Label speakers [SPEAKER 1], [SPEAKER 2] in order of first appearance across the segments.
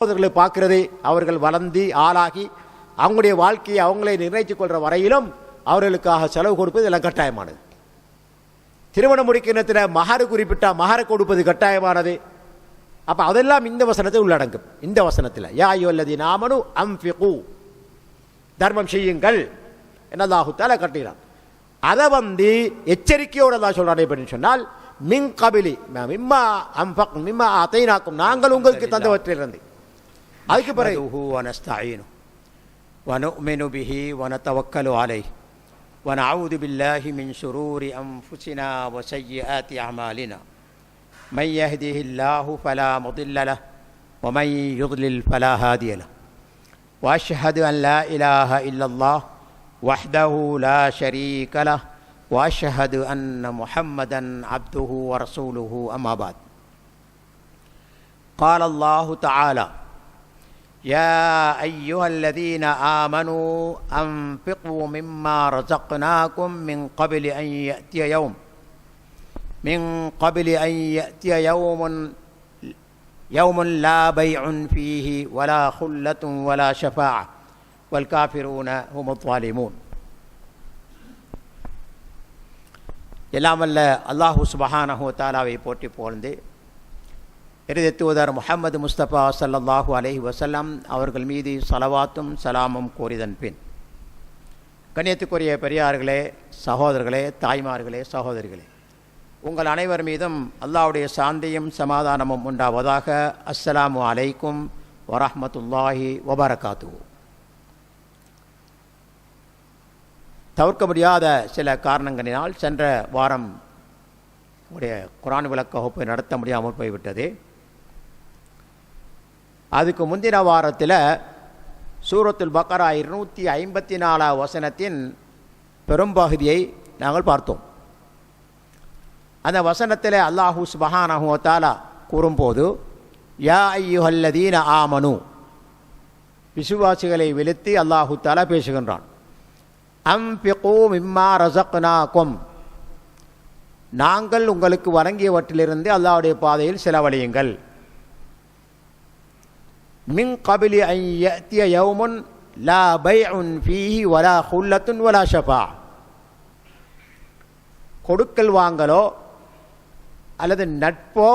[SPEAKER 1] சகோதரர்களை பார்க்கிறது, அவர்கள் வளர்ந்து ஆளாகி அவங்களுடைய வாழ்க்கையை அவங்களே நிர்ணயித்துக் கொள்கிற வரையிலும் அவர்களுக்காக செலவு கொடுப்பது எல்லாம் கட்டாயமானது. திருமணம் முடிக்கிற மகரு குறிப்பிட்டா மகரை கொடுப்பது கட்டாயமானது. அப்போ அதெல்லாம் இந்த வசனத்தை உள்ளடங்கும். இந்த வசனத்தில் யா அய்யுஹல்லதீன ஆமனூ அன்ஃபிகூ, தர்மம் செய்யுங்கள் என்ன அல்லாஹ் தஆலா கட்டினான். அதை எச்சரிக்கையோடு அல்லாஹ் சொல்றானே அப்படின்னு சொன்னால் மின் கபிலி மிம்மா அன்ஃபக் மிம்மா அதைனாக்கும், நாங்கள் உங்களுக்கு தந்தவற்றிலிருந்து. அதுக்கு பிறகு
[SPEAKER 2] வனஸ்தஈனு வனுமினு பிஹி வனதவக்கலு அலைஹி வனஊது பில்லாஹி மின் ஷுரூரி அன்ஃபுஸினா வஸய்யிஆத்தி அமாலினா மன் யஹ்திஹில்லாஹு ஃபலா முضில்ல லஹு வமன் யுض்லில் ஃபலா ஹாதிய லஹு வஅஷ்ஹது அன் லா இலாஹ இல்லல்லாஹ் வஹ்தஹு லா ஷரீக லஹு வஅஷ்ஹது அன்ன முஹம்மதன் அப்துஹு வரசூலுஹு அம்மா பஅத். قال الله تعالى يا أيها الذين آمنوا أنفقوا مما رزقناكم من قبل أن يأتي يوم لا بيع فيه ولا خلة ولا شفاعة والكافرون هم الظالمون. எல்லாம் வல்ல அல்லாஹு சுப்ஹானஹு வ தஆலாவை போற்றி புகழ்ந்து இறுதி தூதர் முஹம்மது முஸ்தபா ஸல்லல்லாஹு அலைஹி வஸல்லம் அவர்கள் மீது ஸலவாத்தும் சலாமும் கூறிதன் பின், கண்ணியத்துக்குரிய பெரியார்களே, சகோதரர்களே, தாய்மார்களே, சகோதரிகளே, உங்கள் அனைவர் மீதும் அல்லாஹ்வுடைய சாந்தியும் சமாதானமும் உண்டாவதாக. அஸ்ஸலாமு அலைக்கும் வரஹ்மத்துல்லாஹி வபரகாத்துஹு. தவிர்க்க முடியாத சில காரணங்களினால் சென்ற வாரம் உடைய குர்ஆன் விளக்க வகுப்பை நடத்த முடியாமல் போய்விட்டது. அதுக்கு முந்தின வாரத்தில் சூரத்துல் பக்கரா 254 வசனத்தின் பெரும்பகுதியை நாங்கள் பார்த்தோம். அந்த வசனத்தில் அல்லாஹு சுப்ஹானஹு வ தஆலா கூறும்போது யா அய்யுஹல்லதீன ஆமனு, விசுவாசிகளை விழுத்தி அல்லாஹு தஆலா பேசுகின்றான். அன்ஃபிகூ மிம்மா ரஸக்னாகும், நாங்கள் உங்களுக்கு வழங்கியவற்றிலிருந்து அல்லாஹ்வுடைய பாதையில் செலவழியுங்கள். மின் கபிலி அன் யஅத்திய யௌமுன் லா பைஉன் ஃபீஹி வலா குல்லத்துன் வலா ஷஃபா, கொடுக்கல் வாங்கலோ அல்லது நட்போ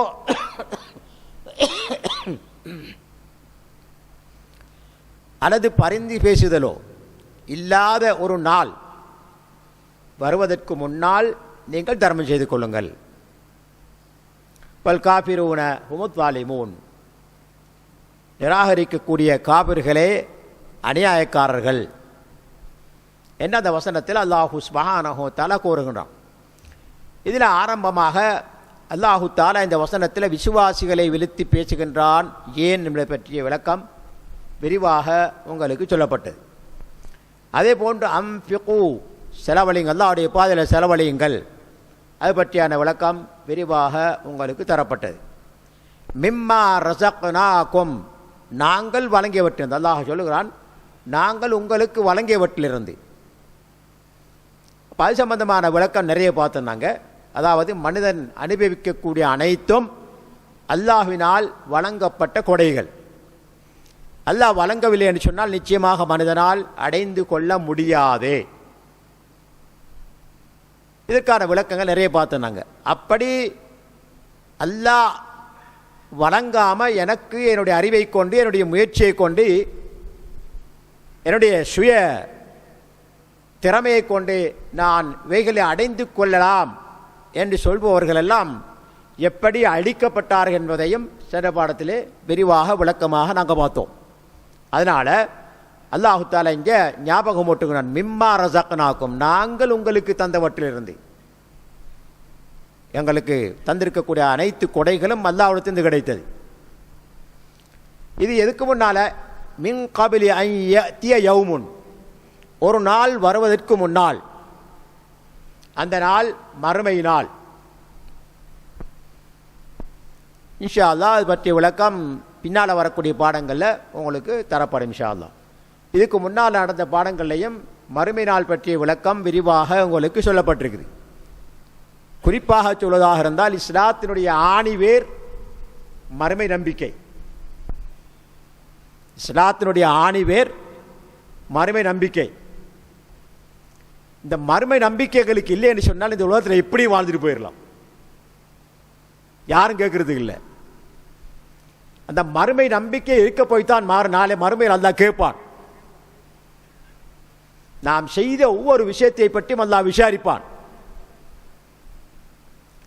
[SPEAKER 2] அல்லது பரிந்து பேசுதலோ இல்லாத ஒரு நாள் வருவதற்கு முன்னால் நீங்கள் தர்மம் செய்து கொள்ளுங்கள். வல் காஃபிரூன ஹுமுத் ஸாலிமூன், நிராகரிக்கக்கூடிய காபிர்களே அநியாயக்காரர்கள் என்ன அந்த வசனத்தில் அல்லாஹு சுப்ஹானஹு வ தஆலா கூறுகின்றான். இதில் ஆரம்பமாக அல்லாஹு தஆலா இந்த வசனத்தில் விசுவாசிகளை விழுத்தி பேசுகின்றான். ஏன் என்பதை பற்றிய விளக்கம் விரிவாக உங்களுக்கு சொல்லப்பட்டது. அதே போன்று அன்ஃபிகூ, செலவழியுங்கள், அல்லாஹ்வுடைய பாதையில் செலவழியுங்கள், அது பற்றியான விளக்கம் விரிவாக உங்களுக்கு தரப்பட்டது. மிம்மா ரஸக்னாகும், நாங்கள் வழங்கியவற்றிலிருந்து, அல்லாஹ் சொல்லுகிறான் நாங்கள் உங்களுக்கு வழங்கியவற்றிலிருந்து. அது சம்பந்தமான விளக்கம் நிறைய பார்த்தோம். அதாவது மனிதன் அனுபவிக்கக்கூடிய அனைத்தும் அல்லாஹ்வினால் வழங்கப்பட்ட கொடைகள். அல்லாஹ் வழங்கவில்லை என்று சொன்னால் நிச்சயமாக மனிதனால் அடைந்து கொள்ள முடியாது. இதற்கான விளக்கங்கள் நிறைய பார்த்தோம். அப்படி அல்லாஹ் வழங்காம எனக்கு என்னுடைய அறிவை கொண்டு என்னுடைய முயற்சியை கொண்டு என்னுடைய சுய திறமையை கொண்டு நான் இவைகளை அடைந்து கொள்ளலாம் என்று சொல்பவர்கள் எல்லாம் எப்படி அழிக்கப்பட்டார்கள் என்பதையும் சென்ற பாடத்திலே விரிவாக விளக்கமாக நாங்கள் பார்த்தோம். அதனால அல்லாஹு தஆலா இங்கே ஞாபகம் ஓட்டுகிறான், மிம்மா ரஸக்னாகும், நாங்கள் உங்களுக்கு தந்தவற்றிலிருந்து. எங்களுக்கு தந்திருக்கக்கூடிய அனைத்து கொடைகளும் அல்லாஹ்விடத்திலிருந்து கிடைத்தது. இது எதுக்கு முன்னால மின் கபிலி அன் யஅத்திய யௌமுன், ஒரு நாள் வருவதற்கு முன்னால். அந்த நாள் மறுமை நாள். இன்ஷா அல்லாஹ் அது பற்றிய விளக்கம் பின்னால் வரக்கூடிய பாடங்களில் உங்களுக்கு தரப்படும் இன்ஷா அல்லாஹ். இதுக்கு முன்னால் நடந்த பாடங்கள்லையும் மறுமை நாள் பற்றிய விளக்கம் விரிவாக உங்களுக்கு சொல்லப்பட்டிருக்குது. குறிப்பாக சொல்வதாக இருந்தால் இஸ்லாத்தினுடைய ஆணிவேர் மறுமை நம்பிக்கை. இஸ்லாத்தினுடைய ஆணிவேர் மறுமை நம்பிக்கை. இந்த மறுமை நம்பிக்கைகளுக்கு இல்லைன்னு சொன்னால் இந்த உலகத்தில் எப்படி வாழ்ந்துட்டு போயிடலாம், யாரும் கேட்கறதுக்கு இல்லை. அந்த மறுமை நம்பிக்கை இருக்க போய்த்தான் நாளை மறுமையில் அல்லாஹ் கேட்பான். நாம் செய்த ஒவ்வொரு விஷயத்தை பற்றியும் அல்லாஹ் விசாரிப்பான்.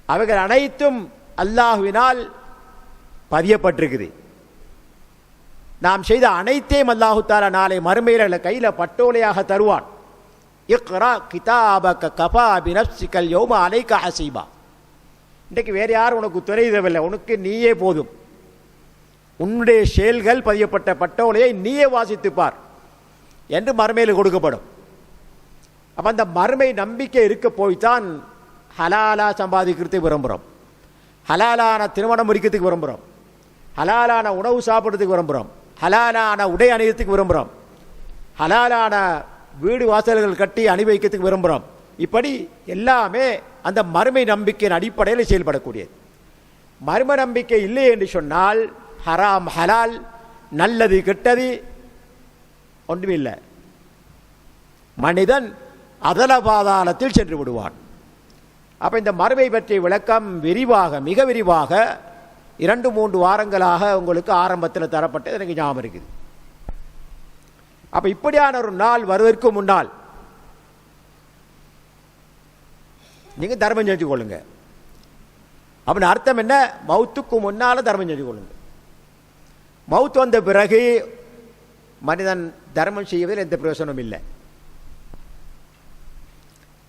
[SPEAKER 2] அவைகள் அனைத்தும் அல்லாஹுவினால் பதியப்பட்டிருக்குது. நாம் செய்த அனைத்தையும் அல்லாஹு தஆலா நாளை மறுமையில் கையில் பட்டோலையாக தருவான். இக்ரா கிதாபக கஃபா பினஃப்ஸிகல் யௌம அலைக ஹஸீபா. இன்றைக்கு வேறு யாரும் உனக்கு துணை தேவையில்லை, உனக்கு நீயே போதும். உன்னுடைய செயல்கள் பதியப்பட்ட பட்டோலையை நீயே வாசித்துப்பார் என்று மறுமையில் கொடுக்கப்படும். அப்போ அந்த மறுமை நம்பிக்கை இருக்க போய்தான் ஹலாலா சம்பாதிக்கிறதுக்கு விரும்புகிறோம், ஹலாலான திருமணம் முடிக்கிறதுக்கு விரும்புகிறோம், ஹலாலான உணவு சாப்பிட்றதுக்கு விரும்புகிறோம், ஹலாலான உடை அணியத்துக்கு விரும்புகிறோம், ஹலாலான வீடு வாசல்கள் கட்டி அணிவைக்கிறதுக்கு விரும்புகிறோம். இப்படி எல்லாமே அந்த மறுமை நம்பிக்கையின் அடிப்படையில் செயல்படக்கூடியது. மறுமை நம்பிக்கை இல்லை என்று சொன்னால் ஹராம் ஹலால், நல்லது கெட்டது ஒன்றுமே இல்லை. மனிதன் அதல பாதாளத்தில் சென்று விடுவான். அப்போ இந்த மறுமை பற்றிய விளக்கம் விரிவாக, மிக விரிவாக 2-3 வாரங்களாக உங்களுக்கு ஆரம்பத்தில் தரப்பட்டது எனக்கு ஞாபகம் இருக்குது. அப்போ இப்படியான ஒரு நாள் வருவதற்கு முன்னால் நீங்கள் தர்மம் செஞ்சு கொள்ளுங்க. அப்படின்னு அர்த்தம் என்ன? மௌத்துக்கு முன்னால் தர்மம் செஞ்சு கொள்ளுங்க. மௌத்து வந்த பிறகு மனிதன் தர்மம் செய்வதில் எந்த பிரயோசனமும் இல்லை.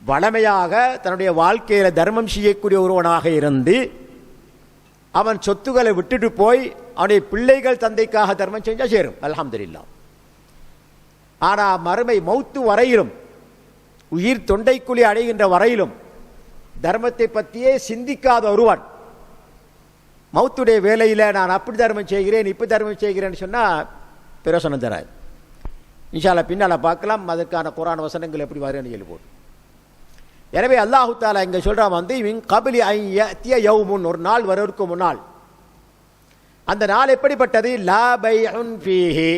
[SPEAKER 2] வளமையாக தன்னுடைய வாழ்க்கையில் தர்மம் செய்யக்கூடிய ஒருவனாக இருந்து அவன் சொத்துக்களை விட்டுட்டு போய் அவனுடைய பிள்ளைகள் தந்தைக்காக தர்மம் செஞ்சால் சேரும், அல்ஹம்துலில்லாஹ். ஆனால் மறுமை மௌத்து வரையிலும், உயிர் தொண்டைக்குழி அடைகின்ற வரையிலும் தர்மத்தை பற்றியே சிந்திக்காத ஒருவன் மௌத்துடைய வேலையில் நான் அப்படி தர்மம் செய்கிறேன் இப்படி தர்மம் செய்கிறேன்னு சொன்னால் பிரயோசனம் தராது. இன்ஷா அல்லாஹ் பின்னால் பார்க்கலாம் அதற்கான குர்ஆன் வசனங்கள் எப்படி வரும்னு சொல்லி போட்டு. எனவே அல்லாஹு தஆலா இங்கே சொல்கிறான் மின் கபிலி அன் யஅதிய யௌமுன், ஒரு நாள் வருவதற்கு முன்னால். அந்த நாள் எப்படிப்பட்டது? லா பைஉன் ஃபீஹி,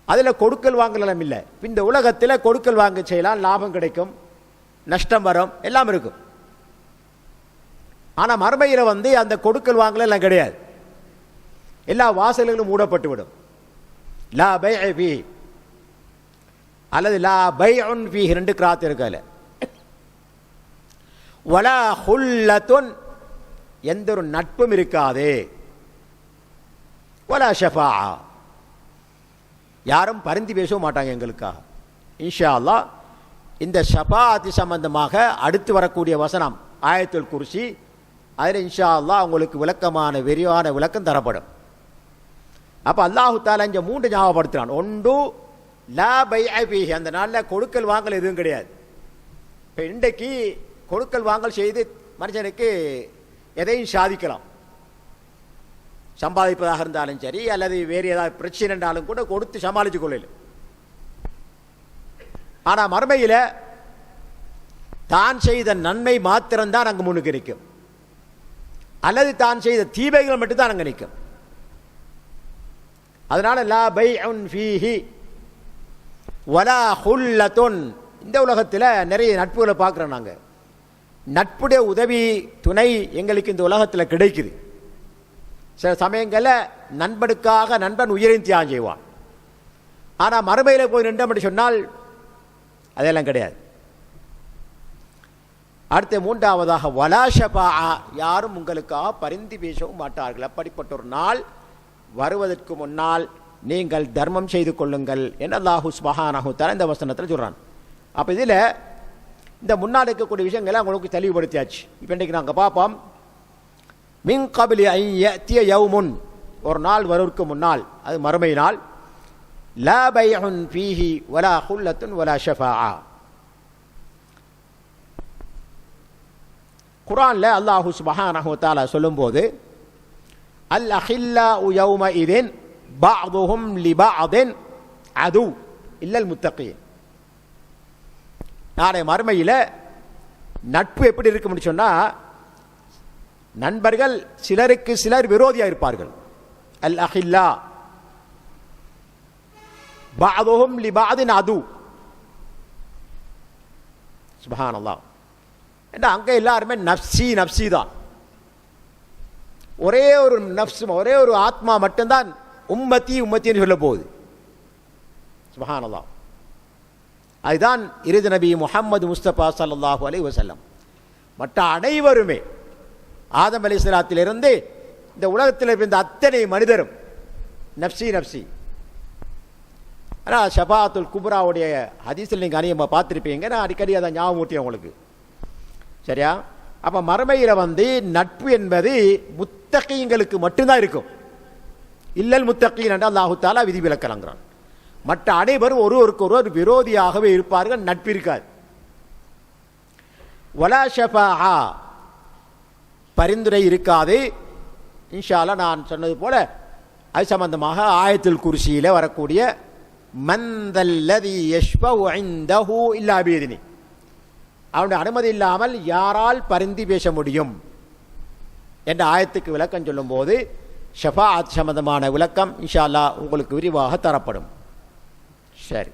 [SPEAKER 2] அதில் கொடுக்கல் வாங்கலாம் இல்லை. இந்த உலகத்தில் கொடுக்கல் வாங்க செய்யலாம், லாபம் கிடைக்கும், நஷ்டம் வரும், எல்லாம் இருக்கும். ஆனால் மறுமையில் அந்த கொடுக்கல் வாங்கல எல்லாம் கிடையாது. எல்லா வாசல்களும் மூடப்பட்டு விடும். லா பைஅ ஃபீஹி அல்லது லா பைஉன் ஃபீஹி, 2 கிராத் இருக்கல. வலா ஹுல்லத்துன், எந்த ஒரு நட்பும் இருக்காது. வலா ஷஃபாஅ, யாரும் பரிந்து பேசவும் மாட்டாங்க எங்களுக்காக. இன்ஷா அல்லாஹ் இந்த ஷஃபாஅத் சம்பந்தமாக அடுத்து வரக்கூடிய வசனம் ஆயத்துல் குர்சி, அதில் இன்ஷா அல்லாஹ் உங்களுக்கு விளக்கமான விரிவான விளக்கம் தரப்படும். அப்போ அல்லாஹு தஆலா இங்கே 3 ஞாபகப்படுத்துறான். ஒன்று லா பைஅ ஃபீஹி, அந்த நாளில் கொடுக்கல் வாங்கல் எதுவும் கிடையாது. இப்போ இன்றைக்கு கொடுக்கல் வாங்கல் செய்து மனுஷனுக்கு எதையும் சாதிக்கலாம், சம்பாதிப்பதாக இருந்தாலும் சரி அல்லது வேறு ஏதாவது பிரச்சனை என்றாலும் கூட கொடுத்து சமாளித்து கொள்ளல. ஆனால் மறுமையில் தான் செய்த நன்மை மாத்திரம்தான் அங்கு முன்னுக்கு நிற்கும், அல்லது தான் செய்த தீமைகள் மட்டும்தான் அங்கே நிற்கும். அதனால லா பைஉன் ஃபீஹி வலா ஹுல்லத்துன். இந்த உலகத்தில் நிறைய நட்புகளை பார்க்குறோம் நாங்கள். நட்புடைய உதவி துணை எங்களுக்கு இந்த உலகத்தில் கிடைக்குது. சில சமயங்களில் நண்பனுக்காக நண்பன் உயிரையும் தியாகம் செய்வான். ஆனால் மறுமையில் போய் நின்றோம் என்று சொன்னால் அதெல்லாம் கிடையாது. அடுத்த 3ஆவதாக வலா ஷஃபாஅ, யாரும் உங்களுக்காக பரிந்து பேசவும் மாட்டார்கள். அப்படிப்பட்ட ஒரு நாள் வருவதற்கு முன்னால் நீங்கள் தர்மம் செய்து கொள்ளுங்கள் என்று அல்லாஹு சுப்ஹானஹு தஆலா இந்த வசனத்தில் சொல்கிறான். அப்போ இதில் இந்த முன்னால் இருக்கக்கூடிய விஷயங்களை உங்களுக்கு தெளிவுபடுத்தியாச்சு. இப்போ இன்றைக்கு நாங்கள் பார்ப்போம். மின் கபிலி அன் யஅதிய யௌமுன், ஒரு நாள் வருவதற்கு முன்னால், அது மறுமை நாள். லா பைஉன் ஃபீஹி வலா ஹுல்லத்துன் வலா ஷஃபாஅ. குர்ஆனில் அல்லாஹு சுப்ஹானஹு தஆலா சொல்லும்போது அல் அஹில்லாஉ யௌமஇதின் பஅதுஹும் லிபஅதின் அது இல்லல் முத்தகீன். நாளை மறுமையில் நட்பு எப்படி இருக்கும்னு சொன்னால், நண்பர்கள் சிலருக்கு சிலர் விரோதியாக இருப்பார்கள். அல் அஹில்லா பஅதுஹும் லிபஅதின் அது. சுப்ஹானல்லாஹ். ஏன்னா அங்கே எல்லாருமே நப்சி நப்சி தான். ஒரே ஒரு நப்ஸ், ஒரே ஒரு ஆத்மா மட்டும்தான் உம்மத்தி உம்மத்தின்னு சொல்ல போகுது. சுப்ஹானல்லாஹ். அதுதான் இறுதி நபி முஹம்மது முஸ்தபா ஸல்லல்லாஹு அலைஹி வஸல்லம். மற்ற அனைவருமே ஆதம் அலைஹிஸ்ஸலாத்திலிருந்து இந்த உலகத்தில் இருந்த அத்தனை மனிதரும் நப்சி நப்சி. ஆனால் ஷஃபாஅத்துல் குப்ராவுடைய ஹதீஸில் நீங்கள் அதிகமாக பார்த்துருப்பீங்க. நான் அடிக்கடி அதை ஞாபகமூட்டிய உங்களுக்கு. சரியா? அப்போ மறுமையில் நட்பு என்பது முத்தகீங்களுக்கு மட்டும்தான் இருக்கும். இல்லல் முத்தகீன் என்று அல்லாஹு தஆலா விதி விலக்கலங்கிறான். மற்ற அனைவரும் ஒருவருக்கு ஒருவர் விரோதியாகவே இருப்பார்கள், நட்பு இருக்காது. வலா ஷஃபாஅ, பரிந்துரை இருக்காது. இன்ஷா அல்லாஹ் நான் சொன்னது போல அது சம்பந்தமாக ஆயத்துல் குர்சியில் வரக்கூடிய மந்தல்லதி யஷ்பஉ இன்தஹு இல்லா பிஇذنி, அவனுடைய அனுமதி இல்லாமல் யாரால் பரிந்து பேச முடியும் என்ற ஆயத்துக்கு விளக்கம் சொல்லும்போது ஷஃபாஅத் சம்பந்தமான விளக்கம் இன்ஷா அல்லாஹ் உங்களுக்கு விரிவாக தரப்படும். சரி,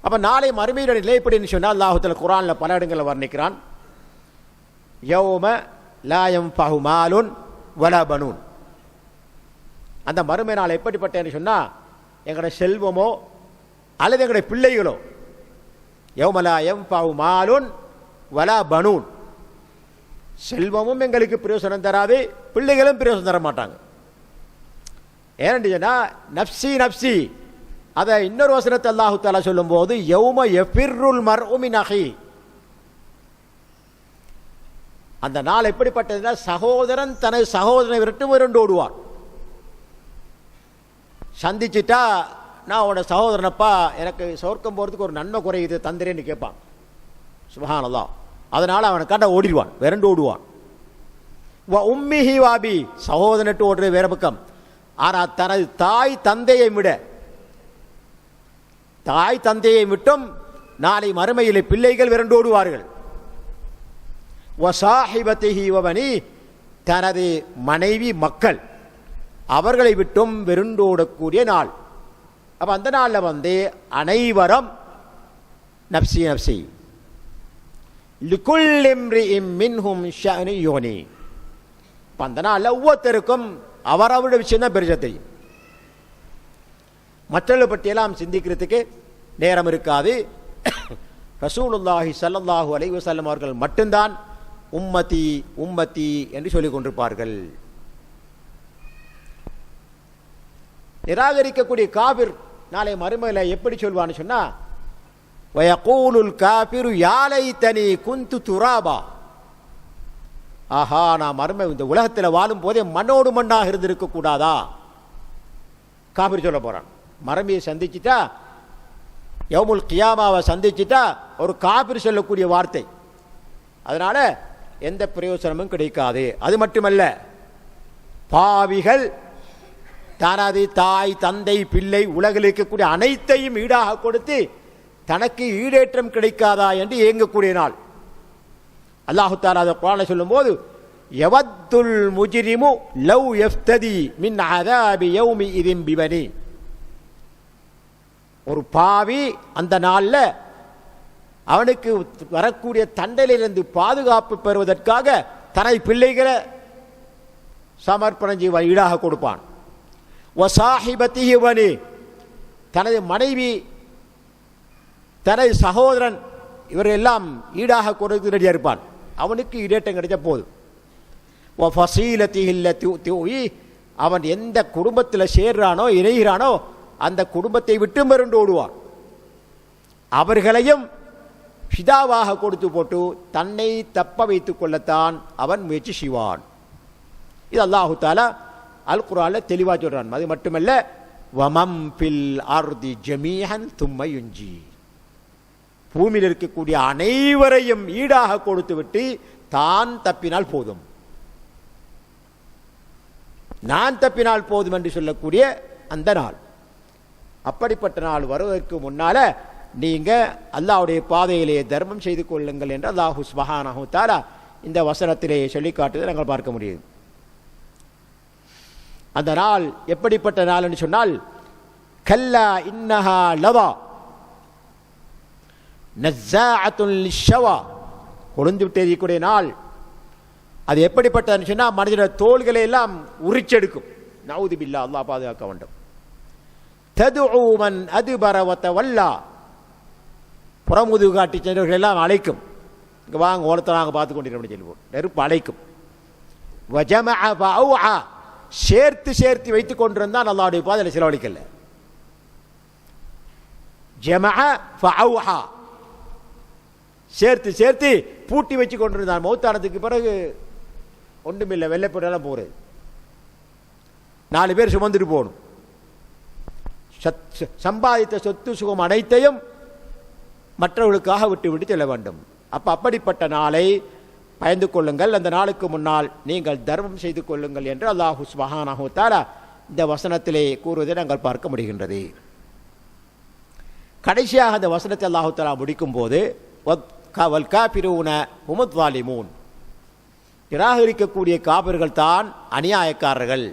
[SPEAKER 2] அப்போ நாளை மறுமையுடைய நிலை எப்படின்னு சொன்னால் அல்லாஹ் தஆலா குர்ஆனில் பல இடங்களில் வர்ணிக்கிறான். யௌம லா யன்ஃபஉ மாலுன் வலா பனூன். அந்த மறுமை நாள் எப்படிப்பட்டேன்னு சொன்னால் எங்களுடைய செல்வமோ அல்லது எங்களுடைய பிள்ளைகளோ, யௌம லா யன்ஃபஉ மாலுன் வலா பனூன், செல்வமும் எங்களுக்கு பிரயோசனம் தராது, பிள்ளைகளும் பிரயோசனம் தர மாட்டாங்க. ஏன்னு சொன்னால் நப்சி நப்சி. அதை இன்னொரு வசனத்தை அல்லாஹு தஆலா சொல்லும்போது யௌம யஃபிர்ருல் மர்உ மின் அஹி, அந்த நாள் எப்படிப்பட்டதுன்னா சகோதரன் தனது சகோதரனை விட்டு விரண்டு ஓடுவார். சந்திச்சுட்டா நான் உன்னோட சகோதரனப்பா எனக்கு சொர்க்கம் போகிறதுக்கு ஒரு நன்மை குறையுது தந்திரேன்னு கேட்பான். சுப்ஹானல்லாஹ். அதனால் அவனை கண்ட ஓடிடுவான், விரண்டு ஓடுவான். உம்மிஹி வாபி, சகோதரனிட்டு ஓடுறது வேற பக்கம். ஆனால் தனது தாய் தந்தையை விட, தாய் தந்தையை விட்டும் நாளை மறுமையிலே பிள்ளைகள் விரண்டு ஓடுவார்கள். வசாஹிபத்திஹி வபனி, தனது மனைவி மக்கள் அவர்களை விட்டும் விருண்டோடக்கூடிய நாள். அப்போ அந்த நாளில் அனைவரும் நப்சி நப்சி. லிகுல்லி இம்ரிஇம் மின்ஹும் ஷஅனு யுக்னி. அந்த நாளில் ஒவ்வொருத்தருக்கும் அவரவருடைய விஷயம் தான் பெருசாக தெரியும். மற்றவர்களை பற்றியெல்லாம் சிந்திக்கிறதுக்கு நேரம் இருக்காது. ரசூலுல்லாஹி ஸல்லல்லாஹு அலைஹி வஸல்லம் அவர்கள் மட்டும்தான் உம்மதி உம்மதி என்று சொல்லிக் கொண்டிருப்பார்கள். நிராகரிக்கக்கூடிய காபிர் நாளை மறுமையில் எப்படி சொல்வான்னு சொன்னா வயகூலுல் காபிரு யா லைதனி குன்து துராபா, ஆஹா நான் மறுமை இந்த உலகத்தில் வாழும் போதே மண்ணோடு மண்ணாக இருந்திருக்க கூடாதா காபிர் சொல்ல போறான். மறுமையை சந்திச்சுட்டா, யௌமுல் கியாமாவை சந்திச்சுட்டா ஒரு காபிர் சொல்லக்கூடிய வார்த்தை. அதனால எந்த பிரயோசனமும் கிடைக்காது. அது மட்டுமல்ல, பாவிகள் தனது தாய் தந்தை பிள்ளை உலகில் இருக்கக்கூடிய அனைத்தையும் ஈடாக கொடுத்து தனக்கு ஈடேற்றம் கிடைக்காதா என்று ஏங்கக்கூடிய நாள். அல்லாஹு தஆலா அதை குர்ஆனில் சொல்லும்போது யவத்துல் முஜ்ரிமு லவ் யஃப்ததி மின் அஸாபி யௌமி இதின் பிபனி, ஒரு பாவி அந்த நாளில் அவனுக்கு வரக்கூடிய தண்டனையிலிருந்து பாதுகாப்பு பெறுவதற்காக தனது பிள்ளைகளை சமர்ப்பணம் செய்ய ஈடாக கொடுப்பான். வசாஹிபத்திஹி வபனி, தனது மனைவி தனது சகோதரன் இவரெல்லாம் ஈடாக கொடுத்து ரெடியாக இருப்பான். அவனுக்கு ஈடேற்றம் கிடைச்ச போதும். அவன் எந்த குடும்பத்தில் சேர்றானோ இணைகிறானோ அந்த குடும்பத்தை விட்டு மருண்டு ஓடுவான். அவர்களையும் ஃபிதாவாக கொடுத்து போட்டு தன்னை தப்ப வைத்துக் கொள்ளத்தான் அவன் முயற்சி செய்வான். இது அல்லாஹு தஆலா அல் குர்ஆனில் தெளிவாக சொல்றான். அது மட்டுமல்ல, வமம் ஃபில் அர்தி ஜமீஅன் தும்ம யுஞ்சி, பூமியில் இருக்கக்கூடிய அனைவரையும் ஈடாக கொடுத்து விட்டு தான் தப்பினால் போதும், நான் தப்பினால் போதும் என்று சொல்லக்கூடிய அந்த நாள். அப்படிப்பட்ட நாள் வருவதற்கு முன்னால நீங்க அல்லாஹ்வுடைய பாதையிலே தர்மம் செய்து கொள்ளுங்கள் என்று அல்லாஹ் சுப்ஹானஹு தஆலா இந்த வசனத்திலே சொல்லி காட்டுவதை நாங்கள் பார்க்க முடியும். அந்த நாள் எப்படிப்பட்ட நாள் என்று சொன்னால், கல்லா இன்னஹா லவா நஸ்ஸாஅத்துல் லிஷ்ஷவா, கொழுந்து விட்டு எரியக்கூடிய நாள். அது எப்படிப்பட்டதுன்னு சொன்னால், மனிதனுடைய தோள்களை எல்லாம் உரிச்செடுக்கும். நவுது பில்லா, அல்லாஹ் பாதுகாக்க வேண்டும். ததுஉ மன் அதுபர வதவல்லா, புறமுதுகு காட்டி சென்றவர்கள் எல்லாம் அழைக்கும். இங்கே வாங்க, ஓலத்தை நாங்கள் பார்த்து கொண்டிருக்கோம் சொல்லுவோம். நெருப்பு அழைக்கும். வஜமஅ ஃபஅவுஆ, சேர்த்து சேர்த்து வைத்துக் கொண்டிருந்தான் அல்லாஹ்வுடைய பாதையில் செலவழிக்கல. ஜமஅ ஃபஅவுஆ, சேர்த்து சேர்த்து பூட்டி வச்சு கொண்டிருந்தான். மௌத்தானதுக்கு பிறகு ஒன்றுமில்லை, வெள்ளைப்படலாம் போகிறது. 4 பேர் சுமந்துட்டு போகணும். சம்பாதித்த சொத்து சுகம் அனைத்தையும் மற்றவர்களுக்காக விட்டு விட்டு செல்ல வேண்டும். அப்படிப்பட்ட நாளை பயந்து கொள்ளுங்கள். அந்த நாளுக்கு முன்னால் நீங்கள் தர்மம் செய்து கொள்ளுங்கள் என்று அல்லாஹு சுப்ஹானஹு வ தஆலா இந்த வசனத்திலே கூறுவதை நாங்கள் பார்க்க முடிகின்றது. கடைசியாக அந்த வசனத்தை அல்லாஹு தஆலா முடிக்கும் போது, வல் காஃபிரூன ஹுமுல் ஸாலிமூன், நிராகரிக்கக்கூடிய காபிர்கள் தான் அநியாயக்காரர்கள்.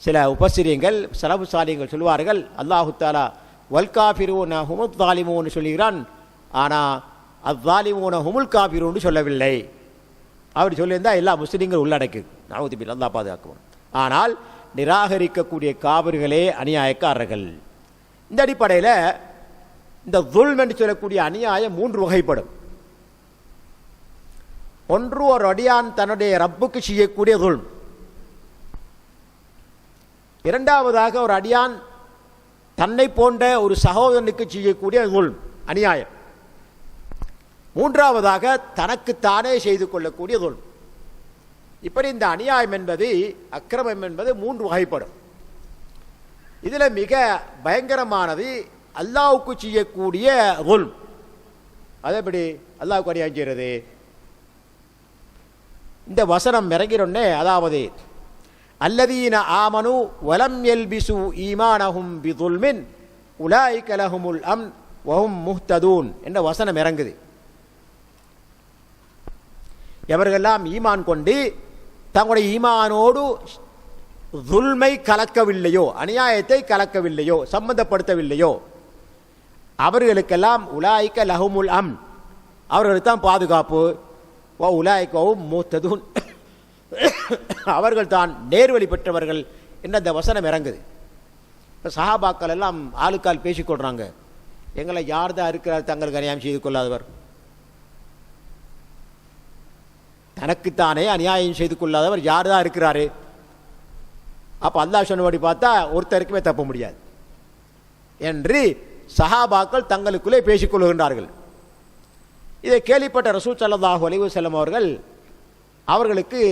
[SPEAKER 2] சில உபசிரியங்கள் சலபு சாலியங்கள் சொல்வார்கள், அல்லாஹு தஆலா வல் காஃபிரூன ஹுமுல் ஸாலிமூன் சொல்லுகிறான், ஆனால் அஸ்ஸாலிமூன ஹுமுல் காஃபிரூன் சொல்லவில்லை. அப்படி சொல்லியிருந்தால் எல்லா முஸ்லீம்கள் உள்ளடக்கு. நவுது பில்லாஹ், அல்லாஹ் பாதுகாக்கும். ஆனால் நிராகரிக்கக்கூடிய காபிர்களே அநியாயக்காரர்கள். இந்த அடிப்படையில் இந்த ஸுல்ம் என்று சொல்லக்கூடிய அநியாயம் 3 வகைப்படும். ஒன்று, ஒரு அடியான் தன்னுடைய ரப்புக்கு செய்யக்கூடிய ஸுல்ம். இரண்டாவதாக, ஒரு அடியான் தன்னை போன்ற ஒரு சகோதரனுக்கு செய்யக்கூடிய ஸுல்ம், அநியாயம். மூன்றாவதாக, தனக்குத்தானே செய்து கொள்ளக்கூடிய ஸுல்ம். இப்படி இந்த அநியாயம் என்பது, அக்கிரமம் என்பது 3 வகைப்படும். இதில் மிக பயங்கரமானது அல்லாஹ்வுக்கு செய்யக்கூடிய ஸுல்ம். அது எப்படி அல்லாஹ்வுக்கு அநியாயம் செய்கிறது? இந்த வசனம் இறங்கினோடனே, அதாவது அல்லதீன ஆமனு வலம் யல்பிசு ஈமானஹும் பிதுல்மின் உலாயிக லஹுமுல் அம்ன் வஹும் முஹ்ததூன் என்ற வசனம் இறங்குது. எவர்களெல்லாம் ஈமான் கொண்டு தங்களுடைய ஈமானோடு ஸுல்மை கலக்கவில்லையோ, அநியாயத்தை கலக்கவில்லையோ, சம்பந்தப்படுத்தவில்லையோ, அவர்களுக்கெல்லாம் உலாயிக லஹுமுல் அம்ன், அவர்களுக்கு தான் பாதுகாப்பு. வ உலாயிக ஹும் முஹ்ததூன், அவர்கள் தான் நேர்வழி பெற்றவர்கள் என்ற அந்த வசனம் இறங்குது. இப்போ சஹாபாக்கள் எல்லாம் ஆளுக்கால் பேசிக்கொள்றாங்க, எங்களை யார் தான் இருக்கிறார் தங்களுக்கு அநியாயம் செய்து கொள்ளாதவர், தனக்குத்தானே அநியாயம் செய்து கொள்ளாதவர் யார் தான் இருக்கிறாரு? அப்போ அல்லாஹ் சொன்னபடி பார்த்தா ஒருத்தருக்குமே தப்ப முடியாது என்று சஹாபாக்கள் தங்களுக்குள்ளே பேசிக்கொள்கின்றார்கள். இதை கேள்விப்பட்ட ரசூல் ஸல்லல்லாஹு அலைஹி வஸல்லம் அவர்களுக்கு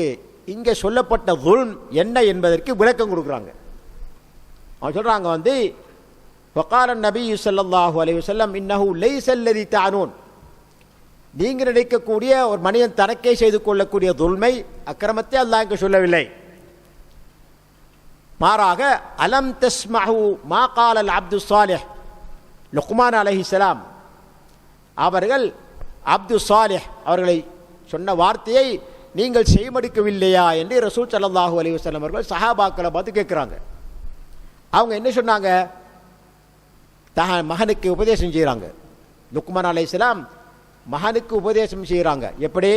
[SPEAKER 2] இங்கே சொல்லப்பட்ட ஸுல்ம் என்ன என்பதற்கு விளக்கம் கொடுக்குறாங்க. அவங்க சொல்கிறாங்க, வகால நபி ஸல்லல்லாஹு அலைஹி வஸல்லம் இன்னஹு லைஸ அல்லதி தஅனூன், நீங்கள் நினைக்கக்கூடிய ஒரு மனிதன் தனக்கே செய்து கொள்ளக்கூடிய ஸுல்மை, அக்கிரமத்தை அல்லாஹ் இங்கே சொல்லவில்லை. மாறாக, அலம் தஸ்மஹு மா காலல் அப்து சாலிஹ், லுக்மான் அலைஹிஸ்ஸலாம் அவர்கள் அப்து சாலிஹ் அவர்களை சொன்ன வார்த்தையை நீங்கள் செய்மடுக்கவில்லையா என்று ரசூல் ஸல்லல்லாஹு அலைஹி வஸல்லம் அவர்கள் சஹாபாக்களை பார்த்து கேட்குறாங்க. அவங்க என்ன சொன்னாங்க? மகனுக்கு உபதேசம் செய்கிறாங்க. லுக்மான் அலைஹிஸ்ஸலாம் மகனுக்கு உபதேசம் செய்கிறாங்க. எப்படி?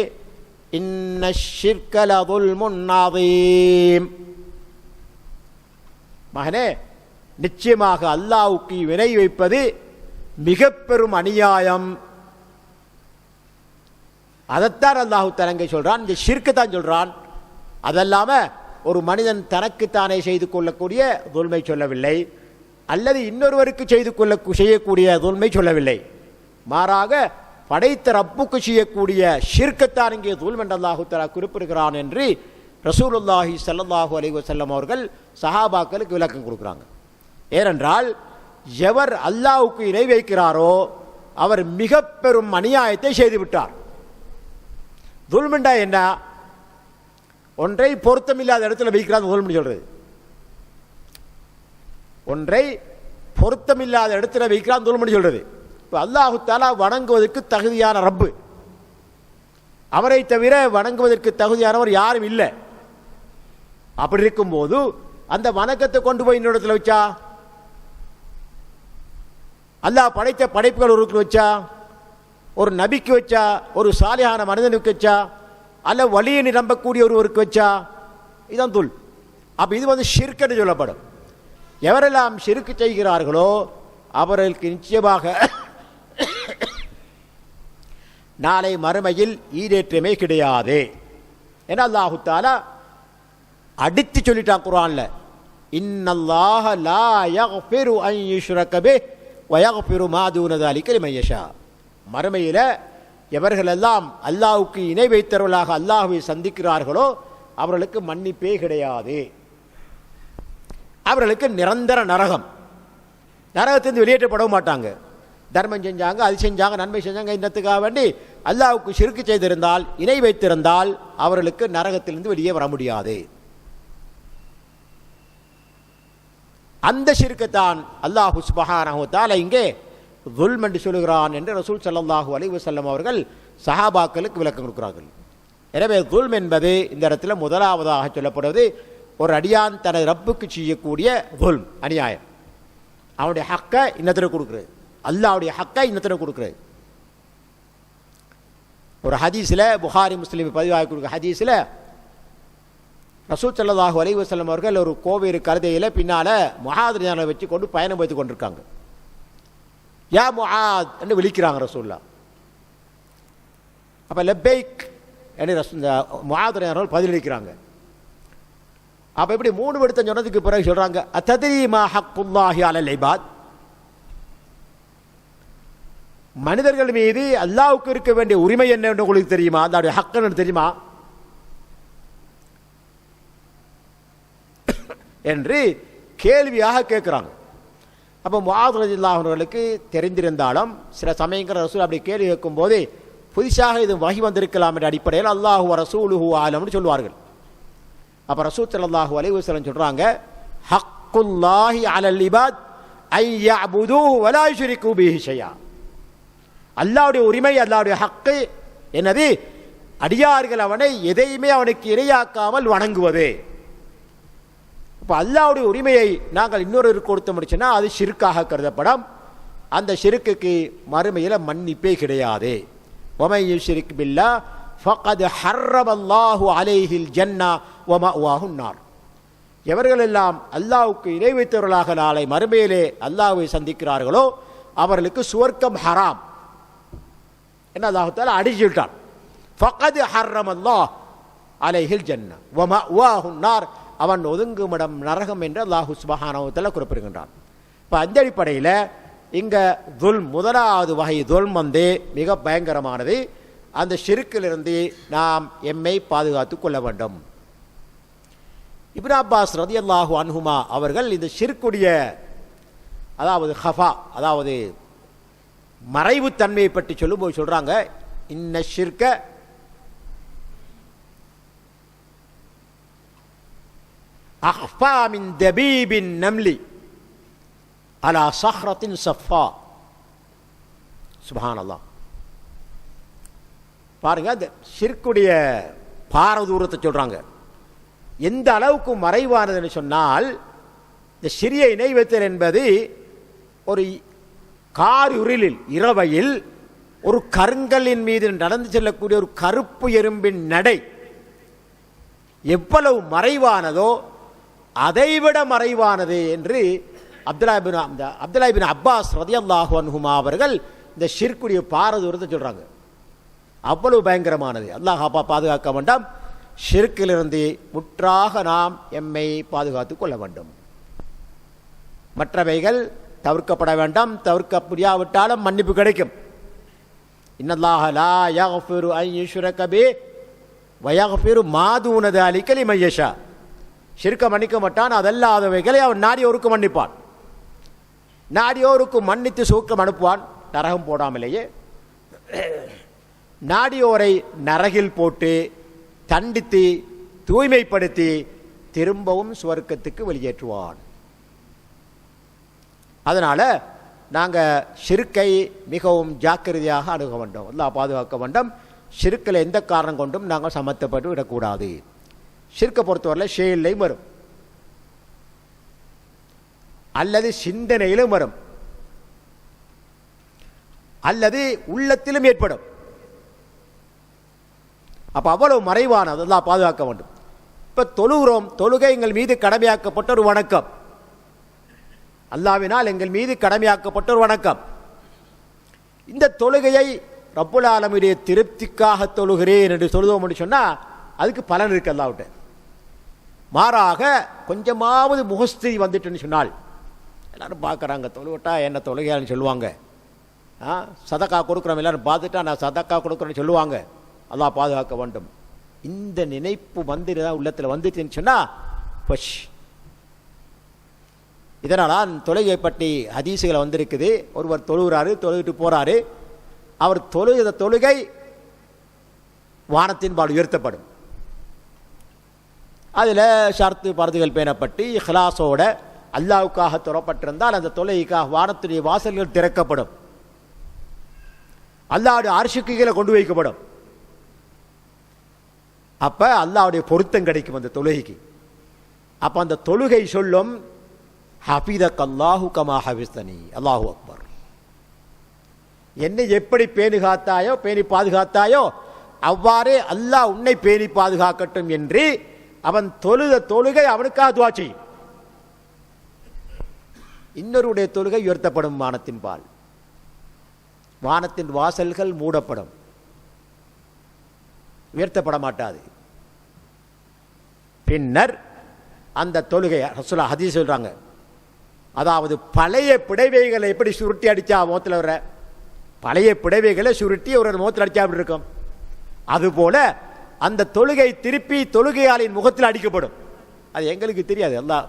[SPEAKER 2] இன்ன ஷிர்க லதுல்முன் அதீம், மகனே, நிச்சயமாக அல்லாஹ்வுக்கு வினை வைப்பது மிக பெரும் அநியாயம். அதைத்தான் அல்லாஹ் தலங்கை சொல்றான், இந்த ஷிர்க்கு தான் சொல்றான். அதல்லாம ஒரு மனிதன் தனக்குத்தானே செய்து கொள்ளக்கூடிய ஸுல்மை சொல்லவில்லை, அல்லது இன்னொருவருக்கு செய்யக்கூடிய ஸுல்மை சொல்லவில்லை. மாறாக படைத்த ரப்புக்கு செய்யக்கூடிய ஷிர்க்கத்தான் இங்கே ஸுல்ம் என்று அல்லாஹ் தஆலா குறிப்பிடுகிறான் என்று ரசூலுல்லாஹி ஸல்லல்லாஹு அலைஹி வஸல்லம் அவர்கள் சஹாபாக்களுக்கு விளக்கம் கொடுக்குறாங்க. ஏனென்றால் எவர் அல்லாஹ்வுக்கு இணை வைக்கிறாரோ அவர் மிக பெரும் அநியாயத்தை செய்துவிட்டார். ஸுல்ம்ண்டா என்ன? ஒன்றை பொருத்தமில்லாத இடத்துல வைக்கிறார் ஸுல்ம்னு சொல்றது. ஒன்றை பொருத்தமில்லாத இடத்துல வைக்கிறான் ஸுல்ம்னு சொல்றது. இப்போ அல்லாஹு தஆலா வணங்குவதற்கு தகுதியான ரப்பு, அவரை தவிர வணங்குவதற்கு தகுதியானவர் யாரும் இல்லை.
[SPEAKER 1] அப்படி இருக்கும்போது அந்த வணக்கத்தை கொண்டு போய் இன்னொரு இடத்துல வச்சா, அல்லாஹ் படைத்த படைப்புகள் ஒருக்கு வச்சா, ஒரு நபிக்கு வச்சா, ஒரு சாலியான மனிதனுக்கு வச்சா, அல்ல வலியை நம்பக்கூடிய ஒருவருக்கு வச்சா, இதுதான் துல். அப்போ இது ஷிர்க் என்று சொல்லப்படும். எவரெல்லாம் ஷிர்க் செய்கிறார்களோ அவர்களுக்கு நிச்சயமாக நாளை மறுமையில் ஈடேற்றமே கிடையாது என அல்லாஹு தஆலா அடித்து சொல்லிட்டான் குர்ஆன்ல. இன்னல்லாஹ லா யக்ஃபிரு அன் யுஷ்ரக பிஹி வ யக்ஃபிரு மா தூன ஸாலிக லிமன் யஷா. மறுமையில் எவர்களெல்லாம் அல்லாஹ்வுக்கு இணை வைத்தவர்களாக அல்லாஹ்வை சந்திக்கிறார்களோ அவர்களுக்கு மன்னிப்பே கிடையாது. அவர்களுக்கு நிரந்தர நரகம். நரகத்திலிருந்து வெளியேற்றப்படவும் மாட்டாங்க. தர்மம் செஞ்சாங்க, அது செஞ்சாங்க, நன்மை செஞ்சாங்க, இன்னத்துக்காக வேண்டி அல்லாஹ்வுக்கு ஷிர்க் செய்திருந்தால், இணை வைத்திருந்தால் அவர்களுக்கு நரகத்திலிருந்து வெளியே வர முடியாது. அந்த ஷிர்க்கைத்தான் அல்லாஹ் சுப்ஹானஹு வ தஆலா இங்கே ஸுல்ம் என்று சொல்கிறான் என்று ரசூல் ஸல்லல்லாஹு அலைஹி வஸல்லம் அவர்கள் சஹாபாக்களுக்கு விளக்கம் கொடுக்கிறார்கள். எனவே ஸுல்ம் என்பது இந்த இடத்துல முதலாவதாக சொல்லப்படுவது ஒரு அடியான் தனது ரப்புக்கு செய்யக்கூடிய ஸுல்ம், அநியாயம். அவனுடைய ஹக்கை இன்னத்திற்கு கொடுக்குறது, அல்லாஹ்வுடைய ஹக்கை இன்னத்திற்கு கொடுக்குறது. ஒரு ஹதீஸில், புகாரி முஸ்லிம் பதிவாக கொடுக்குற ஹதீஸில் ரசூல் ஸல்லல்லாஹு அலைஹி வஸல்லம் அவர்கள் ஒரு கோவேறு கழுதையில் பின்னால் முஆத் ரலியல்லாஹு வச்சு கொண்டு பயணம் வைத்து கொண்டிருக்காங்க. யா முஆத் என்று விழிக்கிறாங்க ரசூலுல்லாஹ். அப்போ லப்பைக் என்று முஆத் ரலியல்லாஹு பதிலளிக்கிறாங்க. அப்போ இப்படி 3 விடுத்தம் சொன்னதுக்கு பிறகு சொல்கிறாங்க, அத்தத்ரி மா ஹக்குல்லாஹி அலல் இபாத். மனிதர்கள் மீது அல்லாஹ்வுக்கு இருக்க வேண்டிய உரிமை என்ன என்று உங்களுக்கு தெரியுமா? அல்லாஹ்வுடைய ஹக்குன்னு தெரியுமா என்று கேள்வியாக கேட்குறாங்க. அப்போ முஆத் ரலியல்லாஹு அவர்களுக்கு தெரிந்திருந்தாலும் சில சமயங்கள் ரசூல் அப்படி கேள்வி கேட்கும்போது புதுசாக இது வஹி வந்திருக்கலாம் என்ற அடிப்படையில் அல்லாஹு வ ரசூலுஹு ஆலம்னு சொல்வார்கள். அப்போ ரசூல் ஸல்லல்லாஹு அலைஹி வஸல்லம் சொல்கிறாங்க, ஹக்குல்லாஹி அலல் இபாத் ஐ யஅபுதுஹு வ லா யுஷ்ரிகு பிஹி ஷைஆ. அல்லாஹ்வுடைய உரிமை, அல்லாஹ்வுடைய ஹக்கு என்னது? அடியார்கள் அவனை எதையுமே அவனுக்கு இணையாக்காமல் வணங்குவது. இப்போ அல்லாஹ்வுடைய உரிமையை நாங்கள் இன்னொருவருக்கு கொடுத்து முடிச்சுன்னா அது ஷிர்க்காக கருதப்படும். அந்த ஷிர்க்குக்கு மறுமையில் மன்னிப்பே கிடையாது. வமை யுஷ்ரிக் பில்லாஹ் ஃபக்கத் ஹர்ரமல்லாஹு அலைஹில் ஜன்னா வ மஅவாஹுன் நார். எவர்களெல்லாம் அல்லாஹ்வுக்கு இணை வைத்தவர்களாக நாளை மறுமையிலே அல்லாஹ்வை சந்திக்கிறார்களோ அவர்களுக்கு சுவர்க்கம் ஹராம் என்ன அல்லாஹ் தஆலா அடிச்சுட்டான். ஃபக்கத் ஹர்ரமல்லாஹு அலைஹில் ஜன்னா வ மஅவாஹுன் நார். அவன் ஒதுங்குமிடம் நரகம் என்று அல்லாஹ் சுப்ஹானஹு வ தஆலா குறிப்பிடுகின்றான். இப்போ அந்த அடிப்படையில் இங்கே துல்ம், முதலாவது வகை துல்ம் மிக பயங்கரமானது. அந்த ஷிர்க்கிலிருந்து நாம் எம்மை பாதுகாத்து கொள்ள வேண்டும். இப்னு அப்பாஸ் ரலியல்லாஹு அன்ஹுமா அவர்கள் இந்த ஷிர்க்குடைய அதாவது ஹஃபா, அதாவது மறைவுத்தன்மையை பற்றி சொல்லும்போது சொல்கிறாங்க, இன்ன ஷிர்க அஹ்ஃபா மின் தபீபின் நம்லி அலா ஸஹ்ரத்தின் ஸஃபா. சுப்ஹானல்லாஹ். பாருங்க, அந்த ஷிர்க்குடைய பாரதூரத்தை சொல்றாங்க. எந்த அளவுக்கு மறைவானதுன்னு சொன்னால், இந்த சிறிய இணை வைத்தல் என்பது ஒரு காரிருளில் இரவையில் ஒரு கருங்கலின் மீது நடந்து செல்லக்கூடிய ஒரு கருப்பு எறும்பின் நடை எவ்வளவு மறைவானதோ அதைவிட மறைவானது என்று அப்துல்லா இப்னு அப்பாஸ் ரலியல்லாஹு அன்ஹுமா அவர்கள் இந்த ஷிர்க்குடைய பாரதூரத்தை சொல்றாங்க. அவ்வளவு பயங்கரமானது. அல்லாஹ் பாதுகாக்க வேண்டாம். ஷிர்க்கிலிருந்து முற்றாக நாம் எம்மை பாதுகாத்து கொள்ள வேண்டும். மற்றவைகள் தவிர்க்கப்பட வேண்டாம். தவிர்க்க முடியாவிட்டாலும் மன்னிப்பு கிடைக்கும். இன்னல்லாஹ லா யக்ஃபிரு அன் யுஷ்ரக பிஹி வ யக்ஃபிரு மா தூன ஸாலிக லிமன் யஷா. ஷிர்க்கை மன்னிக்க மாட்டான், அதல்லாதவைகளை அவன் நாடியோருக்கு மன்னிப்பான். நாடியோருக்கு மன்னித்து சூக்கம் அனுப்புவான், நரகம் போடாமலேயே. நாடியோரை நரகில் போட்டு தண்டித்து தூய்மைப்படுத்தி திரும்பவும் சுவர்க்கத்துக்கு வெளியேற்றுவான். அதனால் நாங்கள் ஷிர்க்கை மிகவும் ஜாக்கிரதையாக அணுக வேண்டும். அல்லாஹ் பாதுகாக்க வேண்டும். ஷிர்க்கில் எந்த காரணம் கொண்டும் நாங்கள் சமத்தப்பட்டு விடக்கூடாது. ஷிர்க்கை பொறுத்தவரையில் ஷேல்லையும் வரும், அல்லது சிந்தனையிலும் வரும், அல்லது உள்ளத்திலும் ஏற்படும். அப்போ அவ்வளவு மறைவானது, அல்லாஹ் பாதுகாக்க வேண்டும். இப்போ தொழுகிறோம், தொழுகை எங்கள் மீது கடமையாக்கப்பட்ட ஒரு வணக்கம், அல்லாஹ்வினால் எங்கள் மீது கடமையாக்கப்பட்ட ஒரு வணக்கம். இந்த தொழுகையை ரப்புல் ஆலமீனுடைய திருப்திக்காக தொழுகிறேன் என்று சொல்லுவோம் என்று சொன்னால் அதுக்கு பலன் இருக்கு அல்லாஹ்விட்ட. மாறாக கொஞ்சமாவது முகஸ்திரி வந்துட்டுன்னு சொன்னால் எல்லாரும் பார்க்குறாங்க, தொழுவிட்டா என்ன தொழுகையான்னு சொல்லுவாங்க, சதக்கா கொடுக்குறோம் எல்லாரும் பார்த்துட்டா நான் சதக்கா கொடுக்குறேன்னு சொல்லுவாங்க, அல்லாஹ் பாதுகாக்க வேண்டும். இந்த நினைப்பு வந்துதான் உள்ளத்தில் வந்துச்சுன்னு சொன்னால் பஷ். இதனால் தொழுகை பற்றி ஹதீஸுகளை வந்திருக்குது. ஒருவர் தொழுகிறாரு, தொழுகிட்டு போகிறாரு, அவர் தொழுகிற தொழுகை வானத்தின் பால் உயர்த்தப்படும். அதில் ஷர்த்து பரதுகள் பேணப்பட்டு இஹ்லாஸோட அல்லாஹ்வுக்காக தொழப்பட்டிருந்தால் அந்த தொழுகைக்காக வானத்துடைய வாசல்கள் திறக்கப்படும், அல்லாஹ்வுடைய அர்ஷுக்கு கீழே கொண்டு வைக்கப்படும். அப்போ அல்லாஹ்வுடைய பொருத்தம் கிடைக்கும் அந்த தொழுகைக்கு. அப்போ அந்த தொழுகை சொல்லும், ஹஃபிதக் அல்லாஹு கமா ஹஃபிஸ்தனி, அல்லாஹு அக்பர், என்னை எப்படி பேணி காத்தாயோ பேணி பாதுகாத்தாயோ அவ்வாறே அல்லாஹ் உன்னை பேணி பாதுகாக்கட்டும் என்று அவன் தொழுத தொழுகை அவனுக்காக துஆ செய்யும். இன்னொருடைய தொழுகை உயர்த்தப்படும் வானத்தின் பால், வானத்தின் வாசல்கள் மூடப்படும், உயர்த்தப்பட மாட்டாது. பின்னர் அந்த தொழுகை ரசூலுல்லாஹ் ஹதீஸ் சொல்றாங்க, அதாவது பழைய பிடைவைகளை எப்படி சுருட்டி அடிச்சா முகத்தில் வர, பழைய பிடைவைகளை சுருட்டி ஒரு முகத்தில் அடிச்சா அப்படி இருக்கும், அதுபோல அந்த தொழுகை திருப்பி தொழுகையாளின் முகத்தில் அடிக்கப்படும். அது எங்களுக்கு தெரியாது, எல்லாம்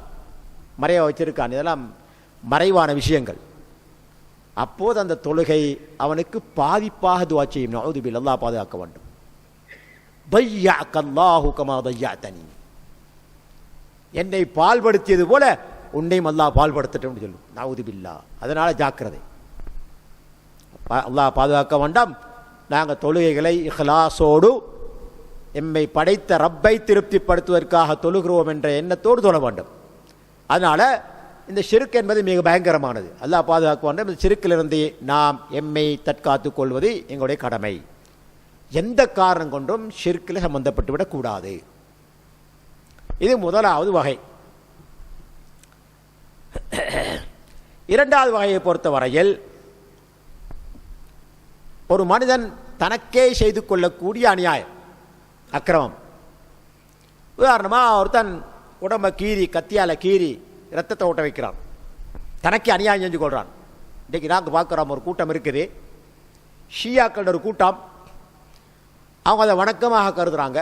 [SPEAKER 1] மறைய வச்சிருக்கான், இதெல்லாம் மறைவான விஷயங்கள். அப்போது அந்த தொழுகை அவனுக்கு பாதிப்பாக துஆ செய்யும். நஊது பில்லாஹ், அல்லாஹ் பாதுகாக்க வேண்டும். ضيعك الله كما ضيعتني, என்னை பால்படுத்தியது போல உன்னையும் அல்லாஹ் பால்படுத்தட்டும் சொல்லும். நஊது பில்லாஹ். அதனால ஜாக்கிரதை, அல்லாஹ் பாதுகாக்க வேண்டாம். நாங்கள் தொழுகைகளை இஹ்லாஸோடு எம்மை படைத்த ரப்பை திருப்திப்படுத்துவதற்காக தொழுகிறோம் என்ற எண்ணத்தோடு தொழ வேண்டும். அதனால இந்த ஷிர்க் என்பது மிக பயங்கரமானது, அல்லாஹ் பாதுகாக்க வேண்டும். இந்த ஷிர்க்கிலிருந்து நாம் எம்மை தற்காத்துக் கொள்வது எங்களுடைய கடமை. எந்த காரணம் கொண்டும் ஷிர்க்கில் சம்பந்தப்பட்டு விடக்கூடாது. இது முதலாவது வகை. இரண்டாவது வகையை பொறுத்த வரையில் ஒரு மனிதன் தனக்கே செய்து கொள்ளக்கூடிய அநியாயம், அக்கிரமம். உதாரணமாக ஒருத்தன் உடம்பை கீறி, கத்தியால் கீறி ரத்தத்தை ஓட்ட வைக்கிறான், தனக்கே அநியாயம் செஞ்சு கொள்றான். இன்றைக்கு நாங்கள் பார்க்குறோம், ஒரு கூட்டம் இருக்குது, ஷியாக்கள் ஒரு கூட்டம், அவங்க அதை வணக்கமாக கருதுறாங்க.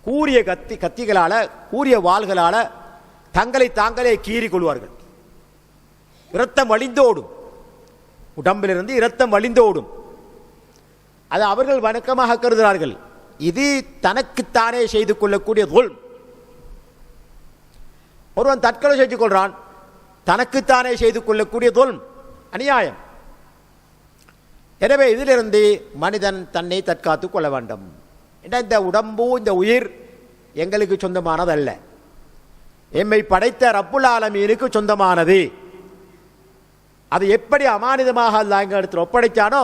[SPEAKER 1] கூரிய கத்திகளால் கூரிய வாள்களால் தங்களை தாங்களே கீறி கொள்வார்கள். இரத்தம் வழிந்தோடும், உடம்பிலிருந்து இரத்தம் வழிந்தோடும். அதை அவர்கள் வணக்கமாக கருதுகிறார்கள். இது தனக்குத்தானே செய்து கொள்ளக்கூடிய துல்ம். ஒருவன் தற்கொலை செய்து கொள்றான், தனக்குத்தானே செய்து கொள்ளக்கூடிய துல்ம், அநியாயம். எனவே இதிலிருந்து மனிதன் தன்னை தற்காத்துக் கொள்ள வேண்டும். இந்த உடம்பு, இந்த உயிர் எங்களுக்கு சொந்தமானதல்ல, எம்மை படைத்த ரப்புல் ஆலமீனுக்கு சொந்தமானது. அது எப்படி அமானிதமாக அல்லாஹ் எங்கள் இடத்தில் ஒப்படைத்தானோ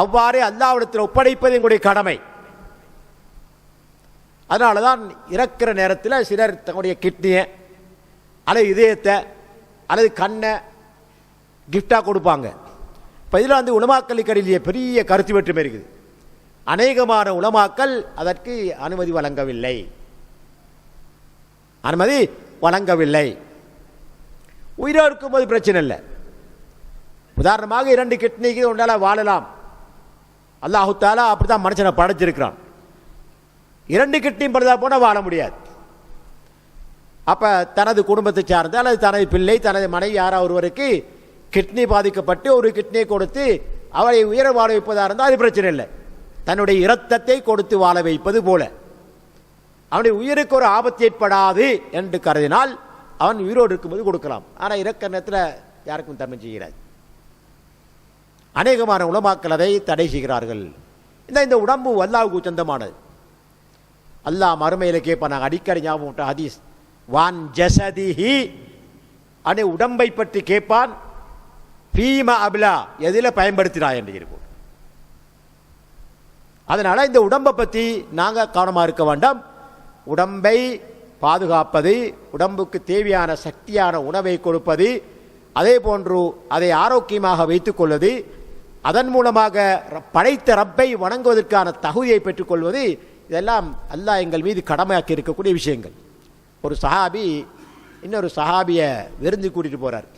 [SPEAKER 1] அவ்வாறே அல்லாஹ்விடத்தில் ஒப்படைப்பது எங்களுடைய கடமை. அதனால தான் இறக்கிற நேரத்தில் சிலர் தன்னுடைய கிட்னியை அல்லது இதயத்தை அல்லது கண்ணை கிஃப்டாக கொடுப்பாங்க. இப்போ இதில் உலமாக்களுக்கு இடையிலே பெரிய கருத்து வேற்றுமை இருக்குது. அநேகமான உலமாக்கள் அதற்கு அனுமதி வழங்கவில்லை, உயிரோடு இருக்கும்போது பிரச்சனை இல்லை. உதாரணமாக 2 கிட்னிக்கு ஒன்றால் வாழலாம். அல்லாஹு தஆலா அப்படித்தான் மனுஷனை படைச்சிருக்கிறான். 2 கிட்னியும் படுதா போனால் வாழ முடியாது. அப்போ தனது குடும்பத்தை சார்ந்த அல்லது தனது பிள்ளை, தனது மனைவி யாராவது ஒருவருக்கு கிட்னி பாதிக்கப்பட்டு ஒரு கிட்னியை கொடுத்து அவரை உயிர வாழ வைப்பதாக இருந்தால் அது பிரச்சனை இல்லை. தன்னுடைய இரத்தத்தை கொடுத்து வாழ வைப்பது போல அவனுடைய உயிருக்கு ஒரு ஆபத்து ஏற்படாது என்று கருதினால் அவன் உயிரோடு இருக்கும்போது கொடுக்கலாம். ஆனால் இறக்க நேரத்தில் யாருக்கும் தன்மை செய்கிறார். அநேகமான உலமாக்கள் அதை தடை செய்கிறார்கள்.
[SPEAKER 2] இந்த உடம்பு அல்லாஹ்வுக்கு சொந்தமானது. அல்லாஹ் மறுமையில் கேட்பான். நாங்கள் அடிக்கடி ஞாபகம் ஹதீஸ், வான் ஜசதிஹி அனை உடம்பை பற்றி கேட்பான், ஃபீம அப்லா எதில் பயன்படுத்தினாய் என்று இருக்கும். அதனால் இந்த உடம்பை பற்றி நாங்கள் கவனமாக இருக்க வேண்டாம். உடம்பை பாதுகாப்பது, உடம்புக்கு தேவையான சக்தியான உணவை கொடுப்பது, அதே போன்று அதை ஆரோக்கியமாக வைத்துக்கொள்வது, அதன் மூலமாக படைத்த ரப்பை வணங்குவதற்கான தகுதியை பெற்றுக்கொள்வது, இதெல்லாம் அல்லாஹ் எங்கள் மீது கடமையாக்கி இருக்கக்கூடிய விஷயங்கள். ஒரு சஹாபி இன்னொரு சஹாபியை விருந்து கூட்டிகிட்டு போகிறார்.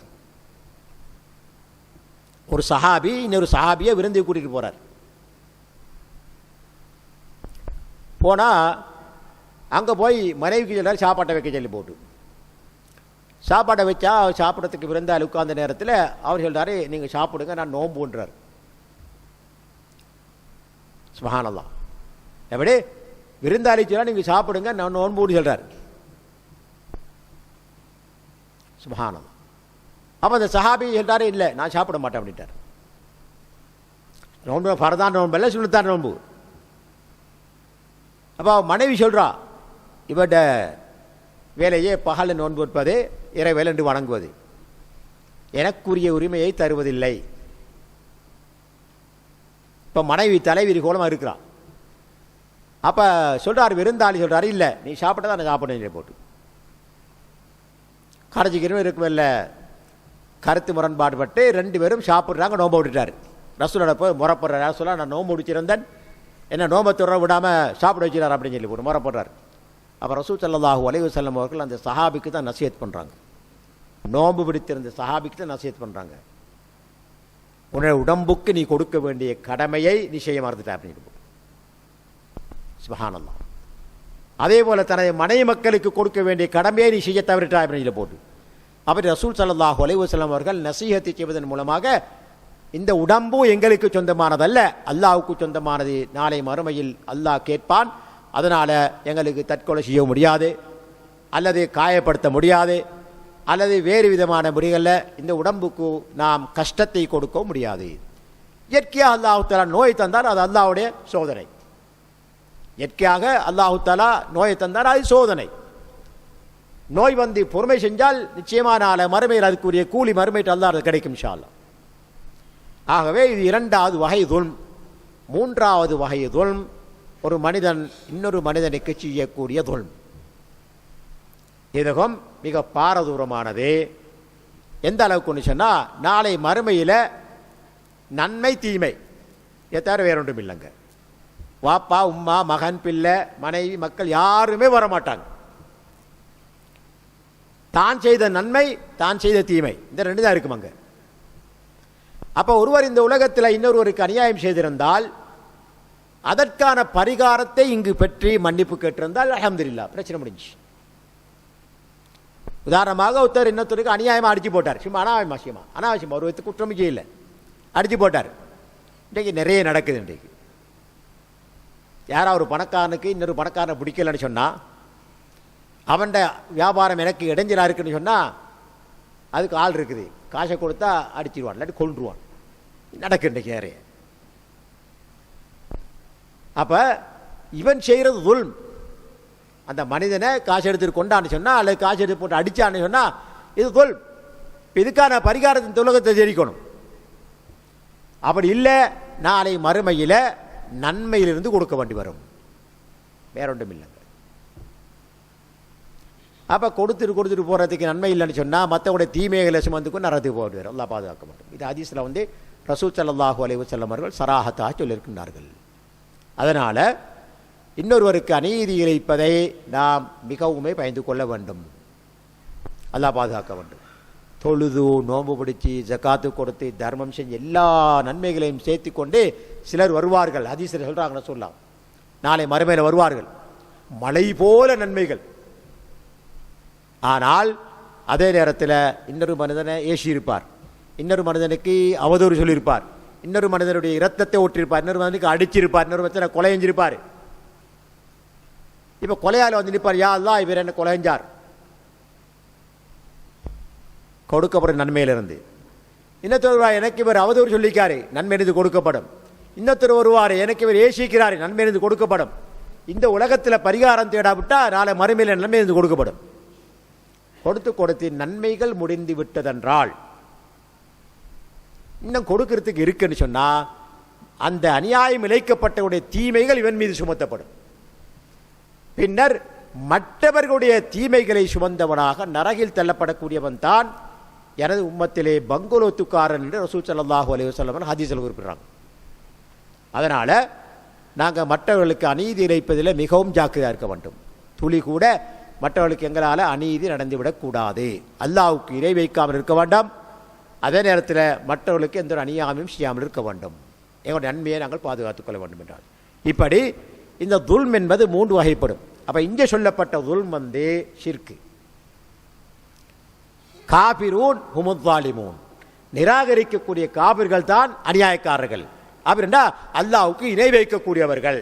[SPEAKER 2] ஒரு சஹாபி இன்னொரு சஹாபியை விருந்து கூட்டிகிட்டு போகிறார். போனால் அங்கே போய் மனைவிக்கு சொல்கிறார் சாப்பாட்டை வைக்க சொல்லி போட்டு. சாப்பாட்டை வச்சா சாப்பிட்றதுக்கு விருந்தாளி உட்கார்ந்த நேரத்தில் அவர் சொல்கிறாரு, நீங்கள் சாப்பிடுங்க, நான் நோம்புன்றார். சுப்ஹானல்லாஹ். எப்படி விருந்தாளி சொல்ல நீங்கள் சாப்பிடுங்க, நான் நோன்புன்னு சொல்கிறார். சுப்ஹானல்லாஹ். அப்போ அந்த சஹாபி சொல்கிறாரு, இல்லை நான் சாப்பிட மாட்டேன் அப்படின்ட்டார். நோன்பு ஃபர்தான் நோன்பு இல்லை, சுன்னத்தான் நோன்பு. அப்போ மனைவி சொல்கிறா, இவட வேலையே பகலில் நோன்பு வைப்பது, இறைவேலை என்று வணங்குவது, எனக்குரிய உரிமையை தருவதில்லை. இப்போ மனைவி தலைவிரி கோலமாக இருக்கிறான். அப்போ சொல்கிறார் விருந்தாளி சொல்கிறாரு, இல்லை நீ சாப்பிட்டா நான் சாப்பிட போட்டு கரைச்சிக்கிறோம் இருக்கும். இல்லை கருத்து முரண்பாடுபட்டு ரெண்டு பேரும் சாப்பிட்றாங்க. நோம்பு விட்டுட்டார். ரசூலோட போய் முறைப்படுற ரசூலா, நான் நோம்பு முடிச்சிருந்தேன், என்ன நோம்பை துற விடாமல் சாப்பிட வச்சுறார் அப்படின்னு சொல்லி போட்டு முறைப்படுறார். அப்போ ரசூல் ஸல்லல்லாஹு அலைஹி வஸல்லம் அவர்கள் அந்த சஹாபிக்கு தான் நசியத் பண்ணுறாங்க. நோம்பு பிடித்திருந்த சஹாபிக்கு தான் நசியத் பண்ணுறாங்க. உன்னுடைய உடம்புக்கு நீ கொடுக்க வேண்டிய கடமையை நீ செய்ய மறந்துட்ட அப்படின்னு. சுப்ஹானல்லாஹ். அதே போல தனது மனைவி மக்களுக்கு கொடுக்க வேண்டிய கடமையை நீ செய்ய தவறிட்டா அப்படின்னு போட்டு. அப்படி ரசூல் ஸல்லல்லாஹு அலைஹி வஸல்லம் அவர்கள் நசீஹத்தை செய்வதன் மூலமாக இந்த உடம்பு எங்களுக்கு சொந்தமானதல்ல, அல்லாஹ்வுக்கு சொந்தமானது. நாளை மறுமையில் அல்லாஹ் கேட்பான். அதனால் எங்களுக்கு தற்கொலை செய்ய முடியாது, அல்லது காயப்படுத்த முடியாது, அல்லது வேறு விதமான முறைகளில் இந்த உடம்புக்கு நாம் கஷ்டத்தை கொடுக்க முடியாது. இயற்கையாக அல்லாஹு தஆலா நோய் தந்தால் அது அல்லாஹ்வுடைய சோதனை. இயற்கையாக அல்லாஹு தஆலா நோயை தந்தால் அது சோதனை. நோய் வந்து பொறுமை செஞ்சால் நிச்சயமான மறுமையில் அதுக்குரிய கூலி மறுமையில் அல்லாஹ் கிடைக்கும் இன்ஷா அல்லாஹ். ஆகவே இது இரண்டாவது வகை துல்ம். மூன்றாவது வகை துல்ம், ஒரு மனிதன் இன்னொரு மனிதனுக்கு செய்யக்கூடிய துல்ம். இதுவும் மிக பாரதூரமானது. எந்த அளவுக்குன்னு சொன்னால், நாளை மறுமையில் நன்மை தீமை இதை தவிர வேற ஒன்றும் இல்லைங்க. வாப்பா உம்மா மகன் பிள்ளை மனைவி மக்கள் யாருமே வரமாட்டாங்க. தான் செய்த நன்மை தான் செய்த தீமை இந்த ரெண்டு தான் இருக்குமாங்க. அப்போ ஒருவர் இந்த உலகத்தில் இன்னொருவருக்கு அநியாயம் செய்திருந்தால் அதற்கான பரிகாரத்தை இங்கு பெற்று மன்னிப்பு கேட்டிருந்தால் அல்ஹம்துலில்லாஹ், பிரச்சனை முடிஞ்சு. உதாரணமாக ஒருத்தர் இன்னொருத்தருக்கு அநியாயமாக அடித்து போட்டார். சும்மா அனாவசியமாக ஒரு விதத்துக்கு குற்றமே செய்யலை, அடித்து போட்டார். இன்றைக்கு நிறைய நடக்குது. இன்றைக்கு யாராவது ஒரு பணக்காரனுக்கு இன்னொரு பணக்காரனை பிடிக்கலன்னு சொன்னால், அவன்ட வியாபாரம் எனக்கு இடைஞ்சலாக இருக்குன்னு சொன்னால், அதுக்கு ஆள் இருக்குது, காசை கொடுத்தா அடிச்சிடுவான், இல்லாட்டி கொன்றுவான். நடக்கு இன்றைக்கு நிறைய. அப்போ இவன் செய்கிறது துல்ம். அந்த மனிதனை காசு எடுத்துட்டு கொண்டான்னு சொன்னால், அல்லது காசு எடுத்து போட்டு அடித்தான்னு சொன்னால் இது துல்ம். இதுக்கான பரிகாரத்தின் உலகத்தை தெரிவிக்கணும். அப்படி இல்லை, நாளை மறுமையில் நன்மையிலிருந்து கொடுக்க வேண்டி வரும், வேற ஒன்றும் இல்லைங்க. அப்போ கொடுத்துட்டு போகிறதுக்கு நன்மை இல்லைன்னு சொன்னால் மற்றவுடைய தீமைகளை சுமந்துக்கும் நரத்துக்கு போடுவார். அல்லாஹ் பாதுகாக்க மாட்டோம். இது ஹதீஸில் வந்து ரசூல் ஸல்லல்லாஹு அலைஹி வஸல்லம் அவர்கள் சராஹத்தாக சொல்லியிருக்கின்றார்கள். அதனால் இன்னொருவருக்கு அநீதி இழைப்பதை நாம் மிகவுமே பயந்து கொள்ள வேண்டும். அல்லாஹ் பாதுகாக்க வேண்டும். தொழுது நோன்பு பிடிச்சி ஜக்காத்து கொடுத்து தர்மம் செஞ்சு எல்லா நன்மைகளையும் சேர்த்து கொண்டு சிலர் வருவார்கள். ஹதீஸில் சொல்கிறாங்கன்னு சொல்லலாம், நாளை மறுமையில் வருவார்கள், மலை போல நன்மைகள். ஆனால் அதே நேரத்தில் இன்னொரு மனிதனை ஏசியிருப்பார், இன்னொரு மனிதனுக்கு அவதூறு சொல்லியிருப்பார், இன்னொரு மனிதனுடைய இரத்தத்தை ஓட்டியிருப்பார், இன்னொரு மனிதனுக்கு அடிச்சிருப்பார், இன்னொரு மனிதனை கொலை செஞ்சிருப்பார். இப்போ கொலையால் வந்து நிற்பார், யா அல்லாஹ் இவர் என்ன கொலை செஞ்சார், கொடுக்கப்படும் நன்மையிலிருந்து. இன்னொரு எனக்கு இவர் அவதூறு சொல்லிக்காரு, நன்மை இருந்து கொடுக்கப்படும்.
[SPEAKER 1] இன்னொருத்தர் வருவார், எனக்கு இவர் ஏசிக்கிறார், நன்மையிலிருந்து கொடுக்கப்படும். இந்த உலகத்தில் பரிகாரம் தேடாவிட்டால் நாளை மறுமையில் நன்மையிலிருந்து கொடுக்கப்படும். கொடுத்து நன்மைகள் முடிந்து விட்டதென்றால் இன்னும் கொடுக்கறதுக்கு இருக்குன்னு சொன்னா அந்த அநியாயம் இழைக்கப்பட்டவுடைய தீமைகள் இவன் மீது சுமத்தப்படும். பின்னர் மற்றவர்களுடைய தீமைகளை சுமந்தவனாக நரகில் தள்ளப்படக்கூடியவன் தான் எனது உம்மத்திலே பங்குலோத்துக்காரன் என்று ரசூல் ஸல்லல்லாஹு அலைஹி வஸல்லம் ஹதீஸில் குறிப்பிடுறாங்க. அதனால நாங்கள் மற்றவர்களுக்கு அநீதி இழைப்பதில் மிகவும் ஜாக்கிரதையாக இருக்க வேண்டும். துளி கூட மற்றவர்களுக்கு எங்களால் அநீதி நடந்துவிடக்கூடாது. அல்லாஹ்வுக்கு இணை வைக்காமல் இருக்க வேண்டாம். அதே நேரத்தில் மற்றவர்களுக்கு எந்த ஒரு அநியாயமும் செய்யாமல் இருக்க வேண்டும். எங்களுடைய நன்மையை நாங்கள் பாதுகாத்துக் கொள்ள வேண்டும் என்றால் இப்படி இந்த துல்ம் என்பது 3 வகைப்படும். அப்போ இங்கே சொல்லப்பட்ட துல்ம் வந்து ஷிர்க். காபிரூன் ஹுமுத்தாலிமூன், நிராகரிக்கக்கூடிய காபிர்கள் தான் அநியாயக்காரர்கள். அப்படின்னா அல்லாஹ்வுக்கு இணை வைக்கக்கூடியவர்கள்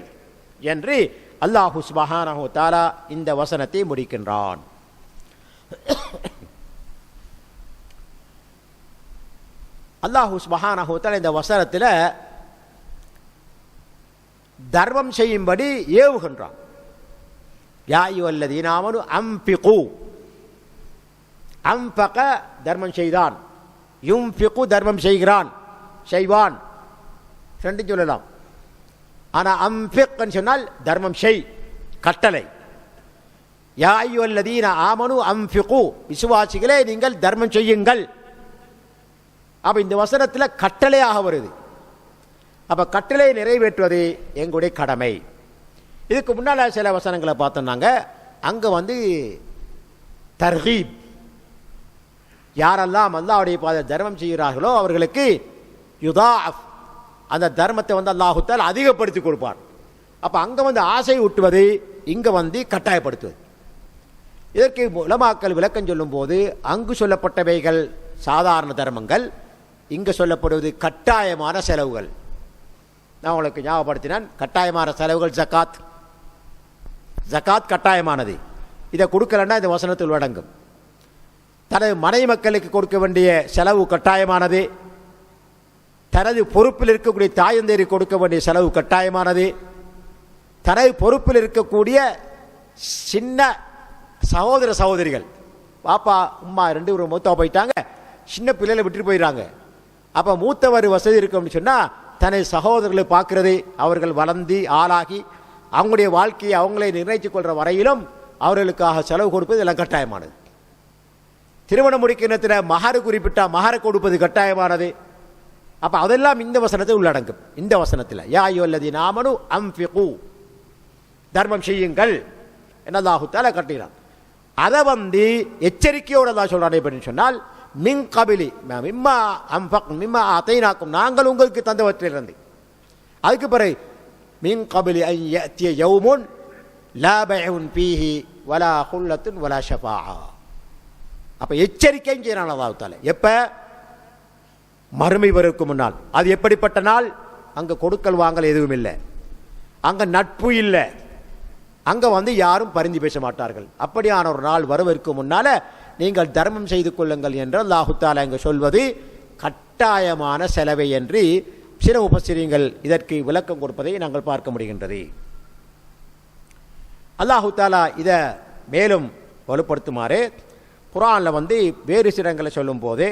[SPEAKER 1] என்று அல்லாஹு சுப்ஹானஹு வ தஆலா இந்த வசனத்தை முடிக்கின்றான். அல்லாஹு சுப்ஹானஹு வ தஆலா இந்த வசனத்தில் தர்மம் செய்யும்படி ஏவுகின்றான். யா அய்யுஹல்லதீன ஆமனு அன்ஃபிகு, அன்ஃபக தர்மம் செய்தான், யுன்ஃபிகு தர்மம் செய்வான் ரெண்டு சொல்லலாம். ஆனால் அன்ஃபிக்னு சொன்னால் தர்மம் செய், கட்டளை. யா அய்யுஹல்லதீன ஆமனு அன்ஃபிகு, விசுவாசிகளே நீங்கள் தர்மம் செய்யுங்கள். அப்போ இந்த வசனத்தில் கட்டளையாக வருது. அப்போ கட்டளையை நிறைவேற்றுவது எங்களுடைய கடமை. இதுக்கு முன்னால் சில வசனங்களை பார்த்தோம்னாங்க, அங்கே வந்து தர்கீப், யாரெல்லாம் அல்லாஹ்வுடைய பாதை தர்மம் செய்கிறார்களோ அவர்களுக்கு யுதாஃப், அந்த தர்மத்தை வந்து அல்லாஹு தஆலா அதிகப்படுத்தி கொடுப்பார். அப்போ அங்கே வந்து ஆசை ஊட்டுவது, இங்கே வந்து கட்டாயப்படுத்துவது. இதற்கு உலமாக்கள் விளக்கம் சொல்லும்போது அங்கு சொல்லப்பட்டவைகள் சாதாரண தர்மங்கள், இங்கே சொல்லப்படுவது கட்டாயமான செலவுகள். நான் உங்களுக்கு ஞாபகப்படுத்தினேன், கட்டாயமான செலவுகள் ஜக்காத். ஜக்காத் கட்டாயமானது. இதை கொடுக்கலன்னா இந்த வசனத்தில் அடங்கும். தனது மனை மக்களுக்கு கொடுக்க வேண்டிய செலவு கட்டாயமானது. தனது பொறுப்பில் இருக்கக்கூடிய தாயந்தேரி கொடுக்க வேண்டிய செலவு கட்டாயமானது. தனது பொறுப்பில் இருக்கக்கூடிய சின்ன சகோதர சகோதரிகள், பாப்பா உம்மா 2 பேரும் மூத்தா போயிட்டாங்க, சின்ன பிள்ளைகளை விட்டுட்டு போயிடறாங்க. அப்போ மூத்தவர் வசதி இருக்கும்னு சொன்னால் தனது சகோதரர்களை பார்க்கறது, அவர்கள் வளர்ந்து ஆளாகி அவங்களுடைய வாழ்க்கையை அவங்களை நிர்ணயித்துக் கொள்கிற வரையிலும் அவர்களுக்காக செலவு கொடுப்பது எல்லாம் கட்டாயமானது. திருமணம் முடிக்கிற மகர் குறிப்பிட்ட மகரை கொடுப்பது கட்டாயமானது. அப்போ அதெல்லாம் இந்த வசனத்தை உள்ளடங்கும். இந்த வசனத்தில் யா அய்யுஹல்லதீன ஆமனு அன்ஃபிகு, தர்மம் செய்யுங்கள் என்ன அல்லாஹ் தஆலா கட்டுகிறான். அதை வந்து எச்சரிக்கையோடு அல்லாஹ் சொல்றானே அப்படின்னு சொன்னால், மின் கபிலி மிம்மா அன்ஃபக் மிம்மா அதைனாக்கும், நாங்கள் உங்களுக்கு தந்தவற்றிலிருந்து. அதுக்கு பிறகு மின் கபிலி அன் யஅதிய யௌமுன் லா பைஉன் ஃபீஹி வலா குல்லத்துன் வலா ஷஃபாஆ. அப்போ எச்சரிக்கையும் செய்யறான் அல்லாஹ் தஆலா. எப்போ? மறுமை வருக்கு முன்னால். அது எப்படிப்பட்ட நாள்? அங்கே கொடுக்கல் வாங்கல் எதுவும் இல்லை, அங்கே நட்பு இல்லை, அங்கே வந்து யாரும் பரிந்து பேச மாட்டார்கள். அப்படியான ஒரு நாள் வருவதற்கு முன்னால நீங்கள் தர்மம் செய்து கொள்ளுங்கள் என்று அல்லாஹ் தஆலா இங்கே சொல்வது கட்டாயமான செலவை என்று சில முஃபஸ்ஸிரீன்கள் இதற்கு விளக்கம் கொடுப்பதை நாங்கள் பார்க்க முடிகின்றது. அல்லாஹ் தஆலா இதை மேலும் வலுப்படுத்துமாறு குர்ஆனில் வந்து வேறு சில இடங்களை சொல்லும் போது,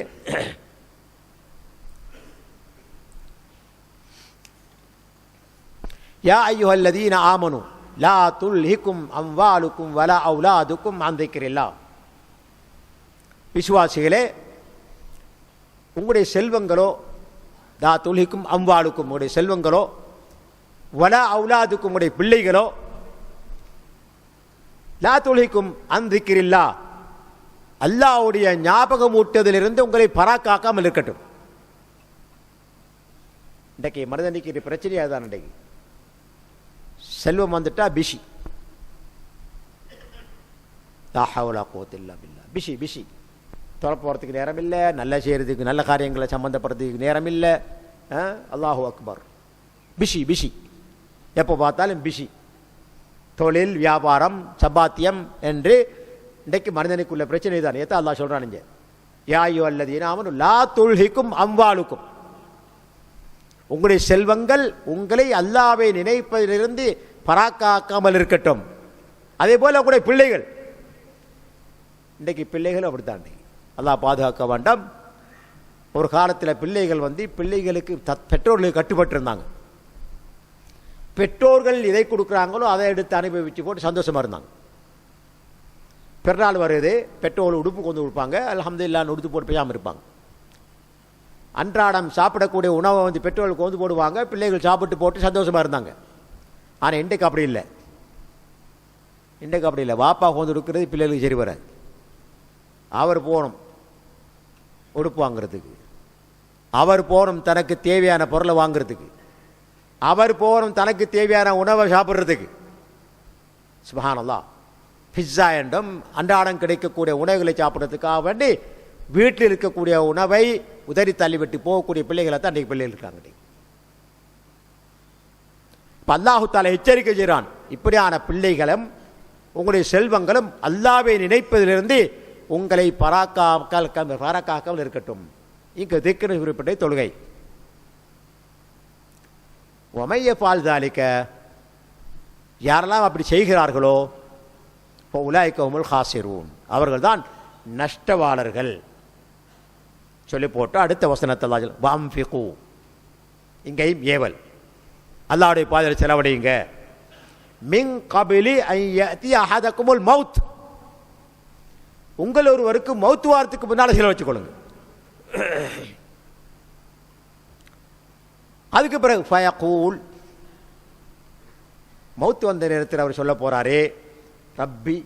[SPEAKER 1] யா அய்யுஹல்லதீன ஆமனு லா துல்ஹிக்கும் அம்வாலுக்கும் வலா அவுலாதுக்கும் அன் திக்ரில்லாஹ், விசுவாசிகளே உங்களுடைய செல்வங்களோ, லா துல்ஹிக்கும் அம்வாலுக்கும் உங்களுடைய செல்வங்களோ, வலா அவுலாதுக்கும் உங்களுடைய பிள்ளைகளோ, லா துல்ஹிக்கும் அன் திக்ரில்லாஹ், அல்லாஹ்வுடைய ஞாபகம் ஊட்டுவதிலிருந்து உங்களை பராக்காக்காமல் இருக்கட்டும். இன்றைக்கு மனிதனுக்கு பிரச்சனையாக தான். இன்றைக்கு செல்வம் வந்துட்டா பிஷி, லா ஹவ்ல குவத்த இல்லா பில்லாஹ், பிஷி பிஷி. தொலை போகிறதுக்கு நேரம் இல்லை, நல்ல செய்கிறதுக்கு நல்ல காரியங்களை சம்மந்தப்படுறதுக்கு நேரம் இல்லை. அல்லாஹு அக்பர், பிஷி பிஷி, எப்போ பார்த்தாலும் பிஷி. தொழில் வியாபாரம் சம்பாத்தியம் என்று இன்றைக்கு மனிதனுக்குள்ள பிரச்சனை தான். ஏதா அல்லாஹ் சொல்கிறானுங்க, யா அய்யுஹல்லதீன ஆமனு லா துல்ஹிக்கும் அம்வாலுக்கும், உங்களுடைய செல்வங்கள் உங்களை அல்லாஹ்வை நினைப்பதிலிருந்து பராக்காக்காமல் இருக்கட்டும். அதே போல் உங்களுடைய பிள்ளைகள், இன்றைக்கு பிள்ளைகள் அப்படித்தான், அல்லாஹ் பாதுகாக்க வேண்டாம். ஒரு காலத்தில் பிள்ளைகள் பிள்ளைகளுக்கு பெற்றோர்களுக்கு கட்டுப்பட்டிருந்தாங்க. பெற்றோர்கள் எதை கொடுக்குறாங்களோ அதை எடுத்து அனுபவிச்சு போட்டு சந்தோஷமாக இருந்தாங்க. பிறநாள் வருது, பெற்றோர்கள் உடுப்பு கொண்டு கொடுப்பாங்க, அல்ஹம்துலில்லாஹ்னு உடுத்து போட்டு பேசாமல் இருப்பாங்க. அன்றாடம் சாப்பிடக்கூடிய உணவை பெற்றோர்கள் கொண்டு போடுவாங்க, பிள்ளைகள் சாப்பிட்டு போட்டு சந்தோஷமாக இருந்தாங்க. ஆனால் இன்றைக்கு அப்படி இல்லை. இன்றைக்கு அப்படி இல்லை. வாப்பா கொண்டு கொடுக்குறது பிள்ளைகளுக்கு சரி வராது. அவர் போகணும் உடுப்பு வாங்கிறதுக்கு, அவர் போகணும் தனக்கு தேவையான பொருளை வாங்கிறதுக்கு, அவர் போகணும் தனக்கு தேவையான உணவை சாப்பிட்றதுக்கு. சுப்ஹானல்லாஹ். பிஸ்ஸா என்றும் அன்றாடம் கிடைக்கக்கூடிய உணவுகளை சாப்பிட்றதுக்காக வேண்டி வீட்டில் இருக்கக்கூடிய உணவை உதறி தள்ளிவிட்டு போகக்கூடிய பிள்ளைகளை தான் அன்றைக்கு பிள்ளைகள் இருக்காங்க. இப்போ அல்லாஹு தஆலா எச்சரிக்கை செய்கிறான், இப்படியான பிள்ளைகளும் உங்களுடைய செல்வங்களும் அல்லாஹ்வை நினைப்பதிலிருந்து உங்களை பராக்காக்காமல் இருக்கட்டும். இங்கு திக்ர் குறிப்பிட்ட தொழுகை. ஒமைய பால் தாலிக்க, யாரெல்லாம் அப்படி செய்கிறார்களோ இப்போ உலாய்க்கவுமுல் ஹாசிரூன், அவர்கள் தான் நஷ்டவாளர்கள் சொல்லி போட்டு அடுத்த வசனத்தில் வாம்ஃபிகு, இங்கேயும் ஏவல், அல்லாஹ்வுடைய பாதையில் செலவழியுங்க. மின் கபிலி அன் யஅதி அஹதகுமுல் மௌத், உங்கள் ஒருவருக்கு மௌத்து வாரத்துக்கு முன்னால் செலவழிச்சு கொள்ளுங்க. அதுக்கு பிறகு ஃபயகூல், மௌத்து வந்த நேரத்தில் அவர் சொல்ல போறாரே, ரப்பி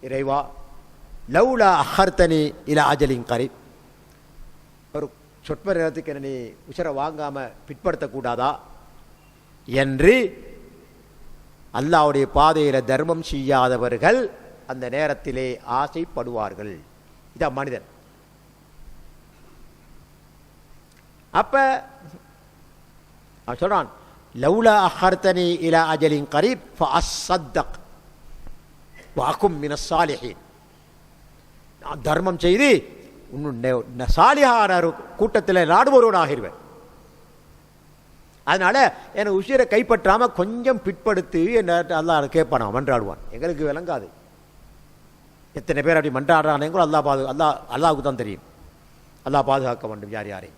[SPEAKER 1] இறைவா, லவ்லா அஹர்தனி இலா அஜலின் கரீப், ஒரு சொற்ப நேரத்துக்கு என்னை உசரை வாங்காம பிற்படுத்தக்கூடாதா என்று அல்லாஹ்வுடைய பாதையில் தர்மம் செய்யாதவர்கள் அந்த நேரத்திலே ஆசைப்படுவார்கள். இதான் மனிதன். அப்ப அவன் சொல்றான், லவ்லா அஹர்தனி இலா அஜலின் கரீப் ஃபஅஸ்ஸத்தக் வஅகும் மினஸ் சாலிஹீன், நான் தர்மம் செய்து சாலிஹான கூட்டத்தில் நாடுபவனாக ஆகிடுவேன். அதனால என்னை உசிரை கைப்பற்றாம கொஞ்சம் பிற்படுத்தி என்ன அல்லாஹ் கேட்பான், மன்றாடுவான். எங்களுக்கு விளங்காது எத்தனை பேர் அப்படி மன்றாடுறானேங்களோ அல்லாஹ்வுக்கு தான் தெரியும். அல்லாஹ் பாதுகாக்க வேண்டும் யார் யாரை.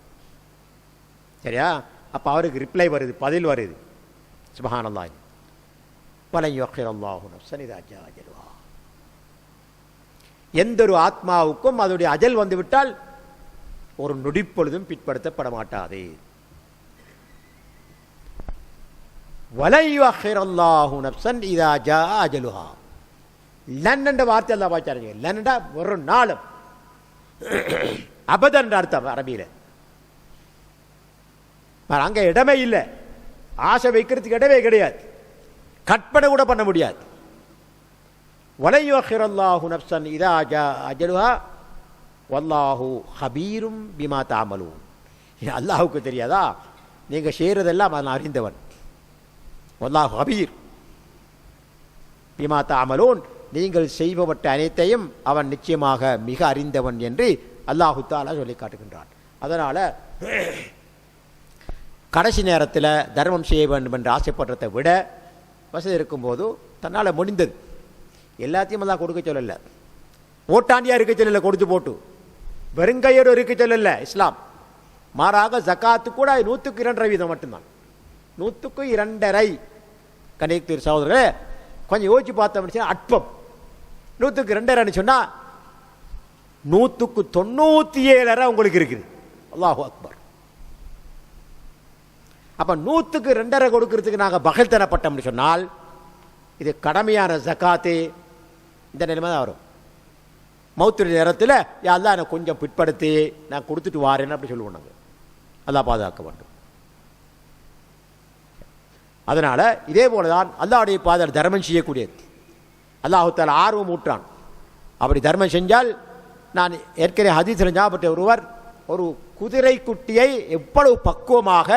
[SPEAKER 1] சரியா? அப்போ அவருக்கு ரிப்ளை வருது, பதில் வருது. சுப்ஹானல்லாஹ். வலன் யுஅக்கிரல்லாஹு நஃப்ஸன் இதா ஜா அஜலுஹா, எந்த ஒரு ஆத்மாவுக்கும் அதனுடைய அஜல் வந்துவிட்டால் ஒரு நொடிப்பொழுதும் பிற்படுத்தப்பட மாட்டாது. வலன் யுஅக்கிரல்லாஹு நஃப்ஸன் இதா ஜா அஜலுஹா, லன் என்ற வார்த்தை அல்லாஹ் பாய்ச்சாருங்க. லன்டா ஒரு நாளும், அபதன் அர்த்தம் அரபியில். அங்க இடமே இல்லை, ஆசை வைக்கிறதுக்கு இடமே கிடையாது, கற்பனை கூட பண்ண முடியாது. வலன் யுஅக்கிரல்லாஹு நஃப்ஸன் இதா ஜா அஜலுஹா வல்லாஹு ஹபீரும் பிமா தஅமலூன். அல்லாஹ்வுக்கு தெரியாதா நீங்க செய்யறதெல்லாம் நான் அறிந்தவன். வல்லாஹு ஹபீர் பிமா தஅமலூன், நீங்கள் செய்பவற்றை அனைத்தையும் அவன் நிச்சயமாக மிக அறிந்தவன் என்று அல்லாஹு தஆலா சொல்லி காட்டுகின்றான். அதனால கடைசி நேரத்தில் தர்மம் செய்ய வேண்டும் என்று ஆசைப்படுறதை விட வசதி இருக்கும்போது தன்னால் முடிந்தது எல்லாத்தையும் எல்லாம் கொடுக்க சொல்லலை. ஓட்டாண்டியாக இருக்க சொல்லலை, கொடுத்து போட்டு வெறுங்கையோடு இருக்க சொல்லலை இஸ்லாம். மாறாக ஜக்காத்து கூட 102% மட்டும்தான், 102.5. கணேக்தீர் சகோதரர்களே கொஞ்சம் யோசிச்சு பார்த்தோம்னு அற்பம். 102.5 சொன்னால் 197 உங்களுக்கு இருக்குது. அல்லாஹு அக்பர். அப்போ 102 கொடுக்கறதுக்கு நாங்கள் பகல் தரப்பட்டோம்னு சொன்னால் இது கடமையான ஜக்காத்து இந்த நிலைமை தான் வரும். மௌத்து நேரத்தில் யாரெல்லாம் எனக்கு கொஞ்சம் பிற்படுத்தி நான் கொடுத்துட்டு வாரேன்னு அப்படி சொல்லுவோம் நாங்கள். அல்லாஹ் பாதுகாக்க வேண்டும். அதனால இதே போல தான் அல்லாஹ்வுடைய பாதையில் தர்மம் செய்யக்கூடியது. அல்லாஹ் தஆலா ஆர்வம் ஊற்றான். அப்படி தர்மம் செஞ்சால், நான் ஏற்கனவே ஹதீஸில் ஞாபகப்பட்ட ஒருவர் ஒரு குதிரை குட்டியை எவ்வளவு பக்குவமாக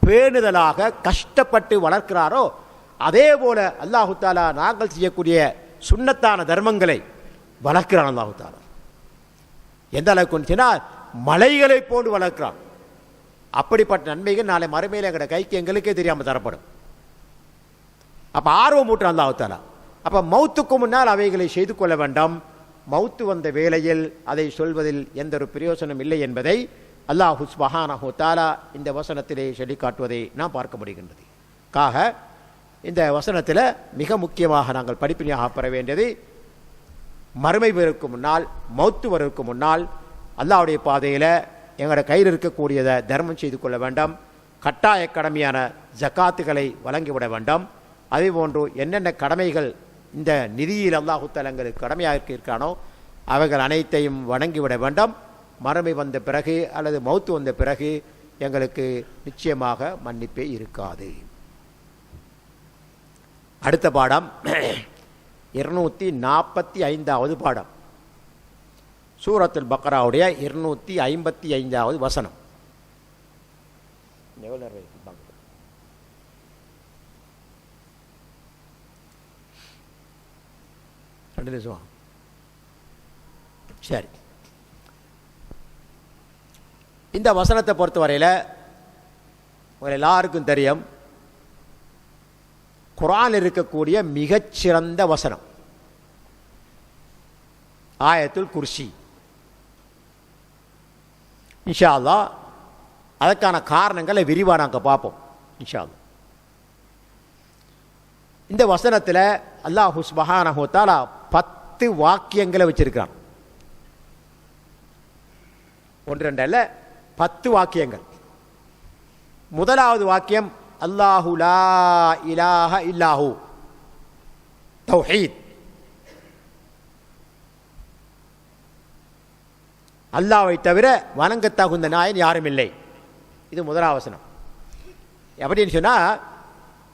[SPEAKER 1] பேணுதலாக கஷ்டப்பட்டு வளர்க்கிறாரோ அதே போல அல்லாஹு தஆலா நாங்கள் செய்யக்கூடிய சுன்னத்தான தர்மங்களை வளர்க்கிறான். அல்லாஹு தஆலா எந்த அளவுக்கு சொன்னால் மலைகளை போன்று வளர்க்கிறான். அப்படிப்பட்ட நன்மைகள் நாளை மறுமையில் எங்களோட கைக்கு எங்களுக்கே தெரியாமல் தரப்படும். அப்போ ஆர்வமூட்டும் அல்லாஹ் தஆலா. அப்போ மௌத்துக்கு முன்னால் அவைகளை செய்து கொள்ள வேண்டாம். மௌத்து வந்த வேளையில் அதை சொல்வதில் எந்த ஒரு பிரயோசனம் இல்லை என்பதை அல்லாஹ் சுப்ஹானஹு வ தஆலா இந்த வசனத்திலே சொல்லி காட்டுவதை நாம் பார்க்க முடிகின்றது. இந்த வசனத்தில் மிக முக்கியமாக நாங்கள் படிப்பினையாக பெற வேண்டியது, மறுமை வருவதற்கு முன்னால், மௌத்து வருவதற்கு முன்னால் அல்லாஹ்வுடைய பாதையில் எங்களோட கையில் இருக்கக்கூடியதை தர்மம் செய்து கொள்ள வேண்டாம். கட்டாய கடமையான ஜக்காத்துகளை வழங்கிவிட வேண்டாம். அதே போன்று என்னென்ன கடமைகள் இந்த நிதியில் அல்லாஹ் தஆலா எங்களுக்கு கடமையாக இருக்கிறானோ அவைகள் அனைத்தையும் வணங்கிவிட வேண்டாம். மறுமை வந்த பிறகு அல்லது மௌத்து வந்த பிறகு எங்களுக்கு நிச்சயமாக மன்னிப்பே இருக்காது. அடுத்த பாடம் 245வது பாடம், சூரத்துல் பக்ராவுடைய 255வது வசனம். சரி, இந்த வசனத்தை பொறுத்தவரையில் எல்லாருக்கும் தெரியும், குர்ஆன் இருக்கக்கூடிய மிகச்சிறந்த வசனம் ஆயத்துல் குர்சி. இன்ஷா அல்லாஹ் அதற்கான காரணங்களை விரிவாக நாங்கள் பார்ப்போம் இன்ஷா அல்லாஹ். இந்த வசனத்தில் அல்லாஹ் சுப்ஹானஹு வ தஆலா 10 வாக்கியங்களை வச்சிருக்கிறான். 1 2 அல்ல, 10 வாக்கியங்கள். முதலாவது வாக்கியம் அல்லாஹு லா இலாஹ இல்லாஹு, தௌஹீத். அல்லாஹ்வை தவிர வணங்கத்தகுந்த நாயன் யாரும் இல்லை. இது முதலாவது வசனம். எப்படின்னு சொன்னால்,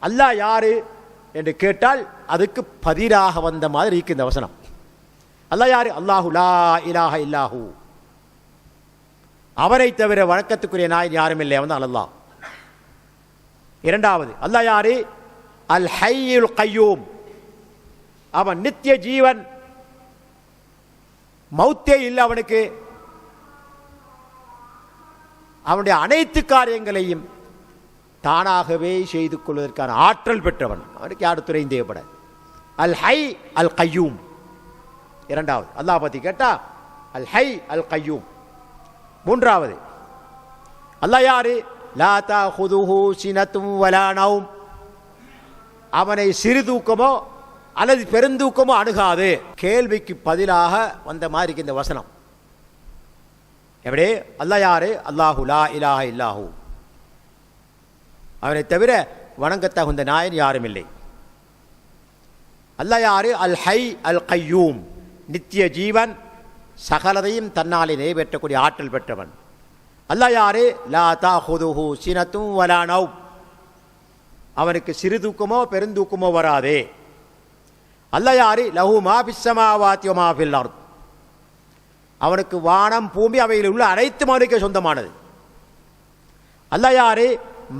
[SPEAKER 1] அல்லாஹ் யாரு என்று கேட்டால் அதுக்கு பதிலாக வந்த மாதிரி இருக்கு இந்த வசனம். அல்லாஹ் யாரு? அல்லாஹு லா இலாஹ இல்லாஹு, அவரை தவிர வணக்கத்துக்குரிய நாயன் யாரும் இல்லை, அவன் தான் அல்லாஹ். இரண்டாவது, அல்லாஹ் யாரு? அல் ஹய்யுல் கய்யூம், அவன் நித்திய ஜீவன், மௌத்தே இல்லை அவனுக்கு. அவனுடைய அனைத்து காரியங்களையும் தானாகவே செய்து கொள்வதற்கான ஆற்றல் பெற்றவன், அவனுக்கு யாரும் துறை தேவைப்பட. அல் ஹை அல் கய்யூம். இரண்டாவது அல்லாஹ் பற்றி கேட்டா அல் ஹை அல் கய்யூம். மூன்றாவது, அல்லாஹ் யாரு? லா தஅஹுதுஹு சினத்தும் வலா நௌம், அவனை சிறு தூக்கமோ அல்லது பெருந்தூக்கமோ அணுகாது. கேள்விக்கு பதிலாக வந்த மாதிரி இந்த வசனம். எப்படி? அல்லாஹ் யாரு? அல்லாஹு லா இலாஹ இல்லாஹு, அவனை தவிர வணங்கத்தகுந்த நாயன் யாரும் இல்லை. அல்லாஹ் யாரு? அல் ஹை அல் கய்யூம், நித்திய ஜீவன், சகலதையும் தன்னாலே நிறைவேற்றக்கூடிய ஆற்றல் பெற்றவன். அல்லாஹ் யாரு? லா தஅஹுதுஹு சினத்தும் வலா நௌம், அவனுக்கு சிறு தூக்கமோ பெருந்தூக்கமோ வராதே. அல்லாஹ் யாரு? லஹு மா ஃபிஸ் ஸமாவாதி வ மா ஃபில் அர்த், அவனுக்கு வானம் பூமி அவையில் உள்ள அனைத்தும் அவனுக்கு சொந்தமானது. அல்லாஹ் யாரு?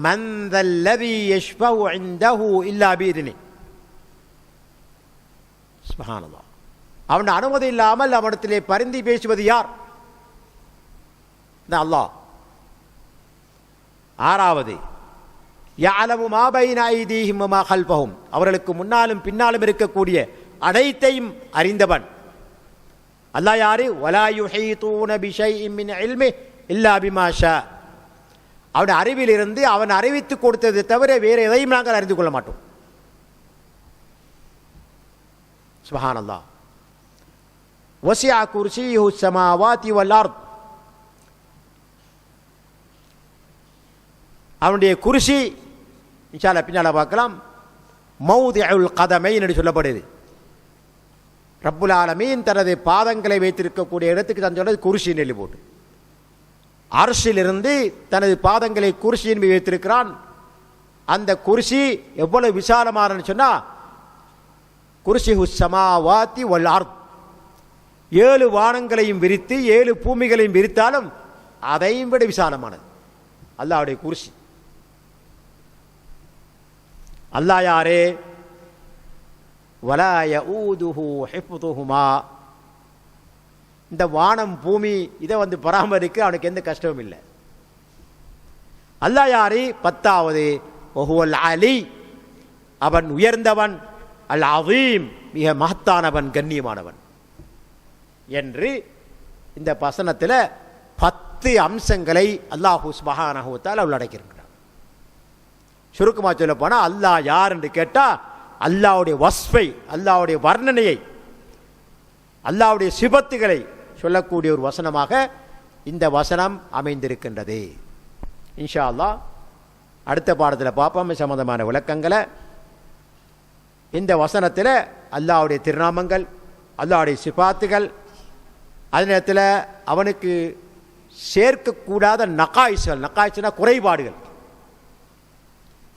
[SPEAKER 1] மன் தல்லதி யஷ்ஃபஉ இன்தஹு இல்லா பிஇذنி, சுப்ஹானல்லாஹ், அவன் அனுமதி இல்லாமல் அவனிடத்திலே பரிந்து பேசுவது யார்? அல்லாஹ். ஆறாவது, யஅலமு மா பைன ஐதீஹிம் வ மா கல்ஃபஹும், அவர்களுக்கு முன்னாலும் பின்னாலும் இருக்கக்கூடிய அனைத்தையும் அறிந்தவன். அல்லாஹ் யாரு? வலா யுஹீதூன பிஷைஇன் மின் இல்மிஹி இல்லா பிமா ஷா, அவன் அறிவிலிருந்து அவன் அறிவித்து கொடுத்ததை தவிர வேறு எதையும் நாங்கள் அறிந்து கொள்ள மாட்டோம். சுப்ஹானல்லாஹ். வஸிஅ குர்சியுஹு ஸமாவாதி வல் அர்த், அவனுடைய குர்சி இன்ஷா அல்லாஹ் பின்னால பார்க்கலாம், மௌதிஉல் கதமைன் என்று சொல்லப்படுது. ரப்புல் ஆலமீன் தனது பாதங்களை வைத்திருக்கக்கூடிய இடத்துக்கு தான் சொன்னது குர்சி நெல்லி போட்டு. அர்ஷிலிருந்து தனது பாதங்களை குர்சியின் மீது வைத்திருக்கிறான். அந்த குர்சி எவ்வளவு விசாலமானன்னு சொன்னா, குர்சிஹு ஸமாவாதி வல் அர்த், 7 வானங்களையும் விரித்து 7 பூமிகளையும் விரித்தாலும் அதையும் விட விசாலமானது அல்லாஹ்வுடைய குர்சி. அல்லாஹ் யாரே? வலா யஊதுஹு ஹிஃப்துஹுமா, இந்த வானம் பூமி இதை பராமரிக்க அவனுக்கு எந்த கஷ்டமும் இல்லை. அல்லாஹ் யாரு? 10வது வஹுவல் அலி, அவன் உயர்ந்தவன், அல் அதீம், மிக மகத்தானவன், கண்ணியமானவன் என்று இந்த வசனத்தில் 10 அம்சங்களை அல்லாஹு சுப்ஹானஹு வ தஆலா உள்ளடக்கியிருக்கிறார். சுருக்கமாக சொல்ல போனால் அல்லாஹ் யார் என்று கேட்டால் அல்லாஹ்வுடைய வஸ்ஃபை, அல்லாஹ்வுடைய வர்ணனையை, அல்லாஹ்வுடைய சிபத்துகளை சொல்லக்கூடிய ஒரு வசனமாக இந்த வசனம் அமைந்திருக்கின்றது. இன்ஷா அல்லாஹ் அடுத்த பாடத்தில் பார்ப்போம் சம்பந்தமான விளக்கங்களை. இந்த வசனத்தில் அல்லாஹ்வுடைய திருநாமங்கள், அல்லாஹ்வுடைய சிபாத்துகள், அதே நேரத்தில் அவனுக்கு சேர்க்கக்கூடாத நகாயிஸ்கள், நகாயிஸ்னா குறைபாடுகள்,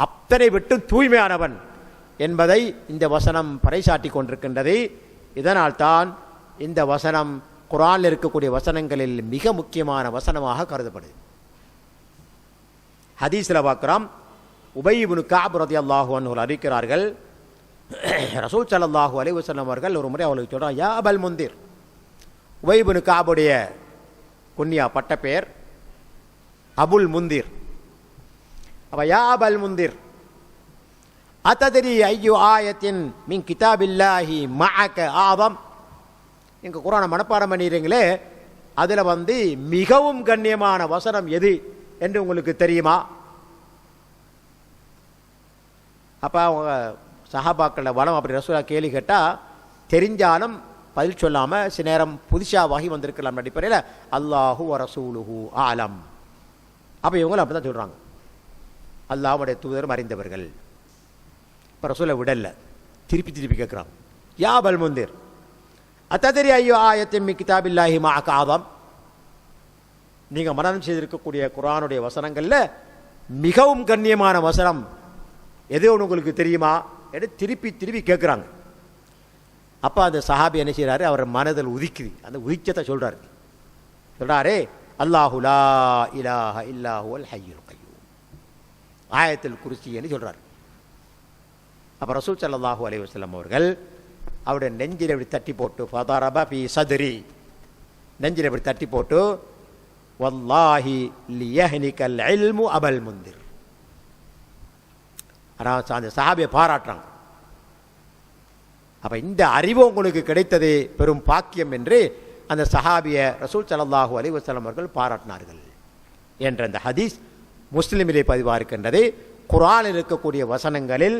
[SPEAKER 1] அத்தனை விட்டும் தூய்மையானவன் என்பதை இந்த வசனம் பறைசாட்டி கொண்டிருக்கின்றது. இதனால்தான் இந்த வசனம் குர்ஆனில் இருக்கக்கூடிய வசனங்களில் மிக முக்கியமான வசனமாக கருதப்படுது. ஹதீஸில் பார்க்கிறோம், உபய் இப்னு கஅப் ரலியல்லாஹு அன்ஹு அறிவிக்கிறார்கள், ரசூல் ஸல்லல்லாஹு அலைஹி வஸல்லம் அவர்கள் ஒரு முறை அவளுக்கு சொல்றாங்க, யா அபல் முந்திர். உபய் இப்னு கஅபுடைய குன்யா பட்ட பெயர் அபுல் முந்திர். அப்ப யா அபல் முந்திர் அத்ததரி ஐயு ஆயத்தின் மின் கிதாபில்லாஹி மஅக ஆதம். நீங்கள் குர்ஆனை மனப்பாடம் பண்ணிடுறீங்களே, அதில் மிகவும் கண்ணியமான வசனம் எது என்று உங்களுக்கு தெரியுமா? அப்போ அவங்க சஹாபாக்கள வளம் அப்படி ரசூலா கேள்வி கேட்டால் தெரிஞ்சாலும் பதில் சொல்லாமல் சில நேரம் புதுசாக வகை வந்திருக்கலாம் அடிப்படையில் அல்லாஹு வ ரசூலுஹு ஆலம். அப்போ இவங்களும் அப்படி தான் சொல்கிறாங்க, அல்லாஹ்வுடைய தூதரும் அறிந்தவர்கள். இப்போ ரசூலை விடல, திருப்பி திருப்பி கேட்குறாங்க, யா அபல் முந்திர் அத்ததரி ஐயோ ஆயத்தின் மின் கிதாபில்லாஹி மஅக ஆதம். நீங்கள் மனனம் செய்திருக்கக்கூடிய குர்ஆனுடைய வசனங்களில் மிகவும் கண்ணியமான வசனம் எது உங்களுக்கு தெரியுமா என்று திருப்பி திருப்பி கேட்குறாங்க. அப்போ அந்த சஹாபி என்ன செய்கிறாரு, அவர் மனதில் உதிக்குது, அந்த உதிச்சத்தை சொல்கிறாரே அல்லாஹு லா இலாஹ இல்லாஹுவல் ஹய்யுல் கய்யூம், ஆயத்துல் குர்சி என்று சொல்கிறார். அப்போ ரசூல் ஸல்லல்லாஹு அலைஹி வஸல்லம் அவர்கள் அவருடைய நெஞ்சில் இப்படி தட்டி போட்டு, ஃபதரப ஃபீ சத்ரி, நெஞ்சில் இப்படி தட்டி போட்டு, வல்லாஹி லியஹ்னிகல் இல்மு அபல் முந்திர். ஆனால் அந்த சஹாபியை பாராட்டுறாங்க. அப்போ இந்த அறிவு உங்களுக்கு கிடைத்தது பெரும் பாக்கியம் என்று அந்த சஹாபியை ரசூல் ஸல்லல்லாஹு அலைஹி வஸல்லம் அவர்கள் பாராட்டினார்கள் என்ற அந்த ஹதீஸ் முஸ்லிமிலே பதிவாக இருக்கின்றது. குர்ஆனில் இருக்கக்கூடிய வசனங்களில்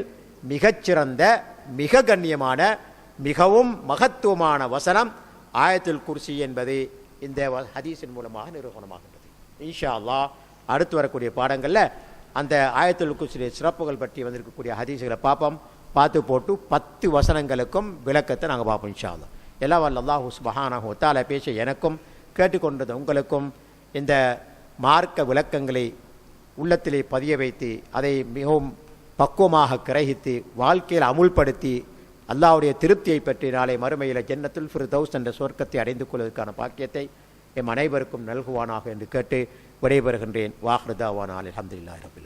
[SPEAKER 1] மிகச்சிறந்த, மிக கண்ணியமான, மிகவும் மகத்துவமான வசனம் ஆயத்துல் குர்சி என்பது இந்த ஹதீஸின் மூலமாக நிரூபணமாகின்றது. இன்ஷா அல்லாஹ் அடுத்து வரக்கூடிய பாடங்களில் அந்த ஆயத்துல் குர்சியுடைய சிறப்புகள் பற்றி வந்திருக்கக்கூடிய ஹதீஸுகளை பார்ப்போம். பார்த்து போட்டு 10 வசனங்களுக்கும் விளக்கத்தை நாங்கள் பார்ப்போம் இன்ஷா அல்லாஹ். எல்லாம் வல்ல அல்லாஹ் சுப்ஹானஹு வ தஆலா பேச எனக்கும் கேட்டுக்கொண்டது உங்களுக்கும் இந்த மார்க்க விளக்கங்களை உள்ளத்திலே பதிய வைத்து அதை மிகவும் பக்குவமாக கிரகித்து வாழ்க்கையில் அமுல்படுத்தி அல்லாஹ்வுடைய திருப்தியை பற்றி நாளை மறுமையில் ஜன்னத்துல் ஃபிர்தௌஸ் என்ற சொர்க்கத்தை அடைந்து கொள்வதற்கான பாக்கியத்தை எம் அனைவருக்கும் நல்குவானாக என்று கேட்டு விடைபெறுகின்றேன். வாஹ்ரு தாவானா அல்ஹம்துலில்லாஹி ரப்பில் ஆலமீன்.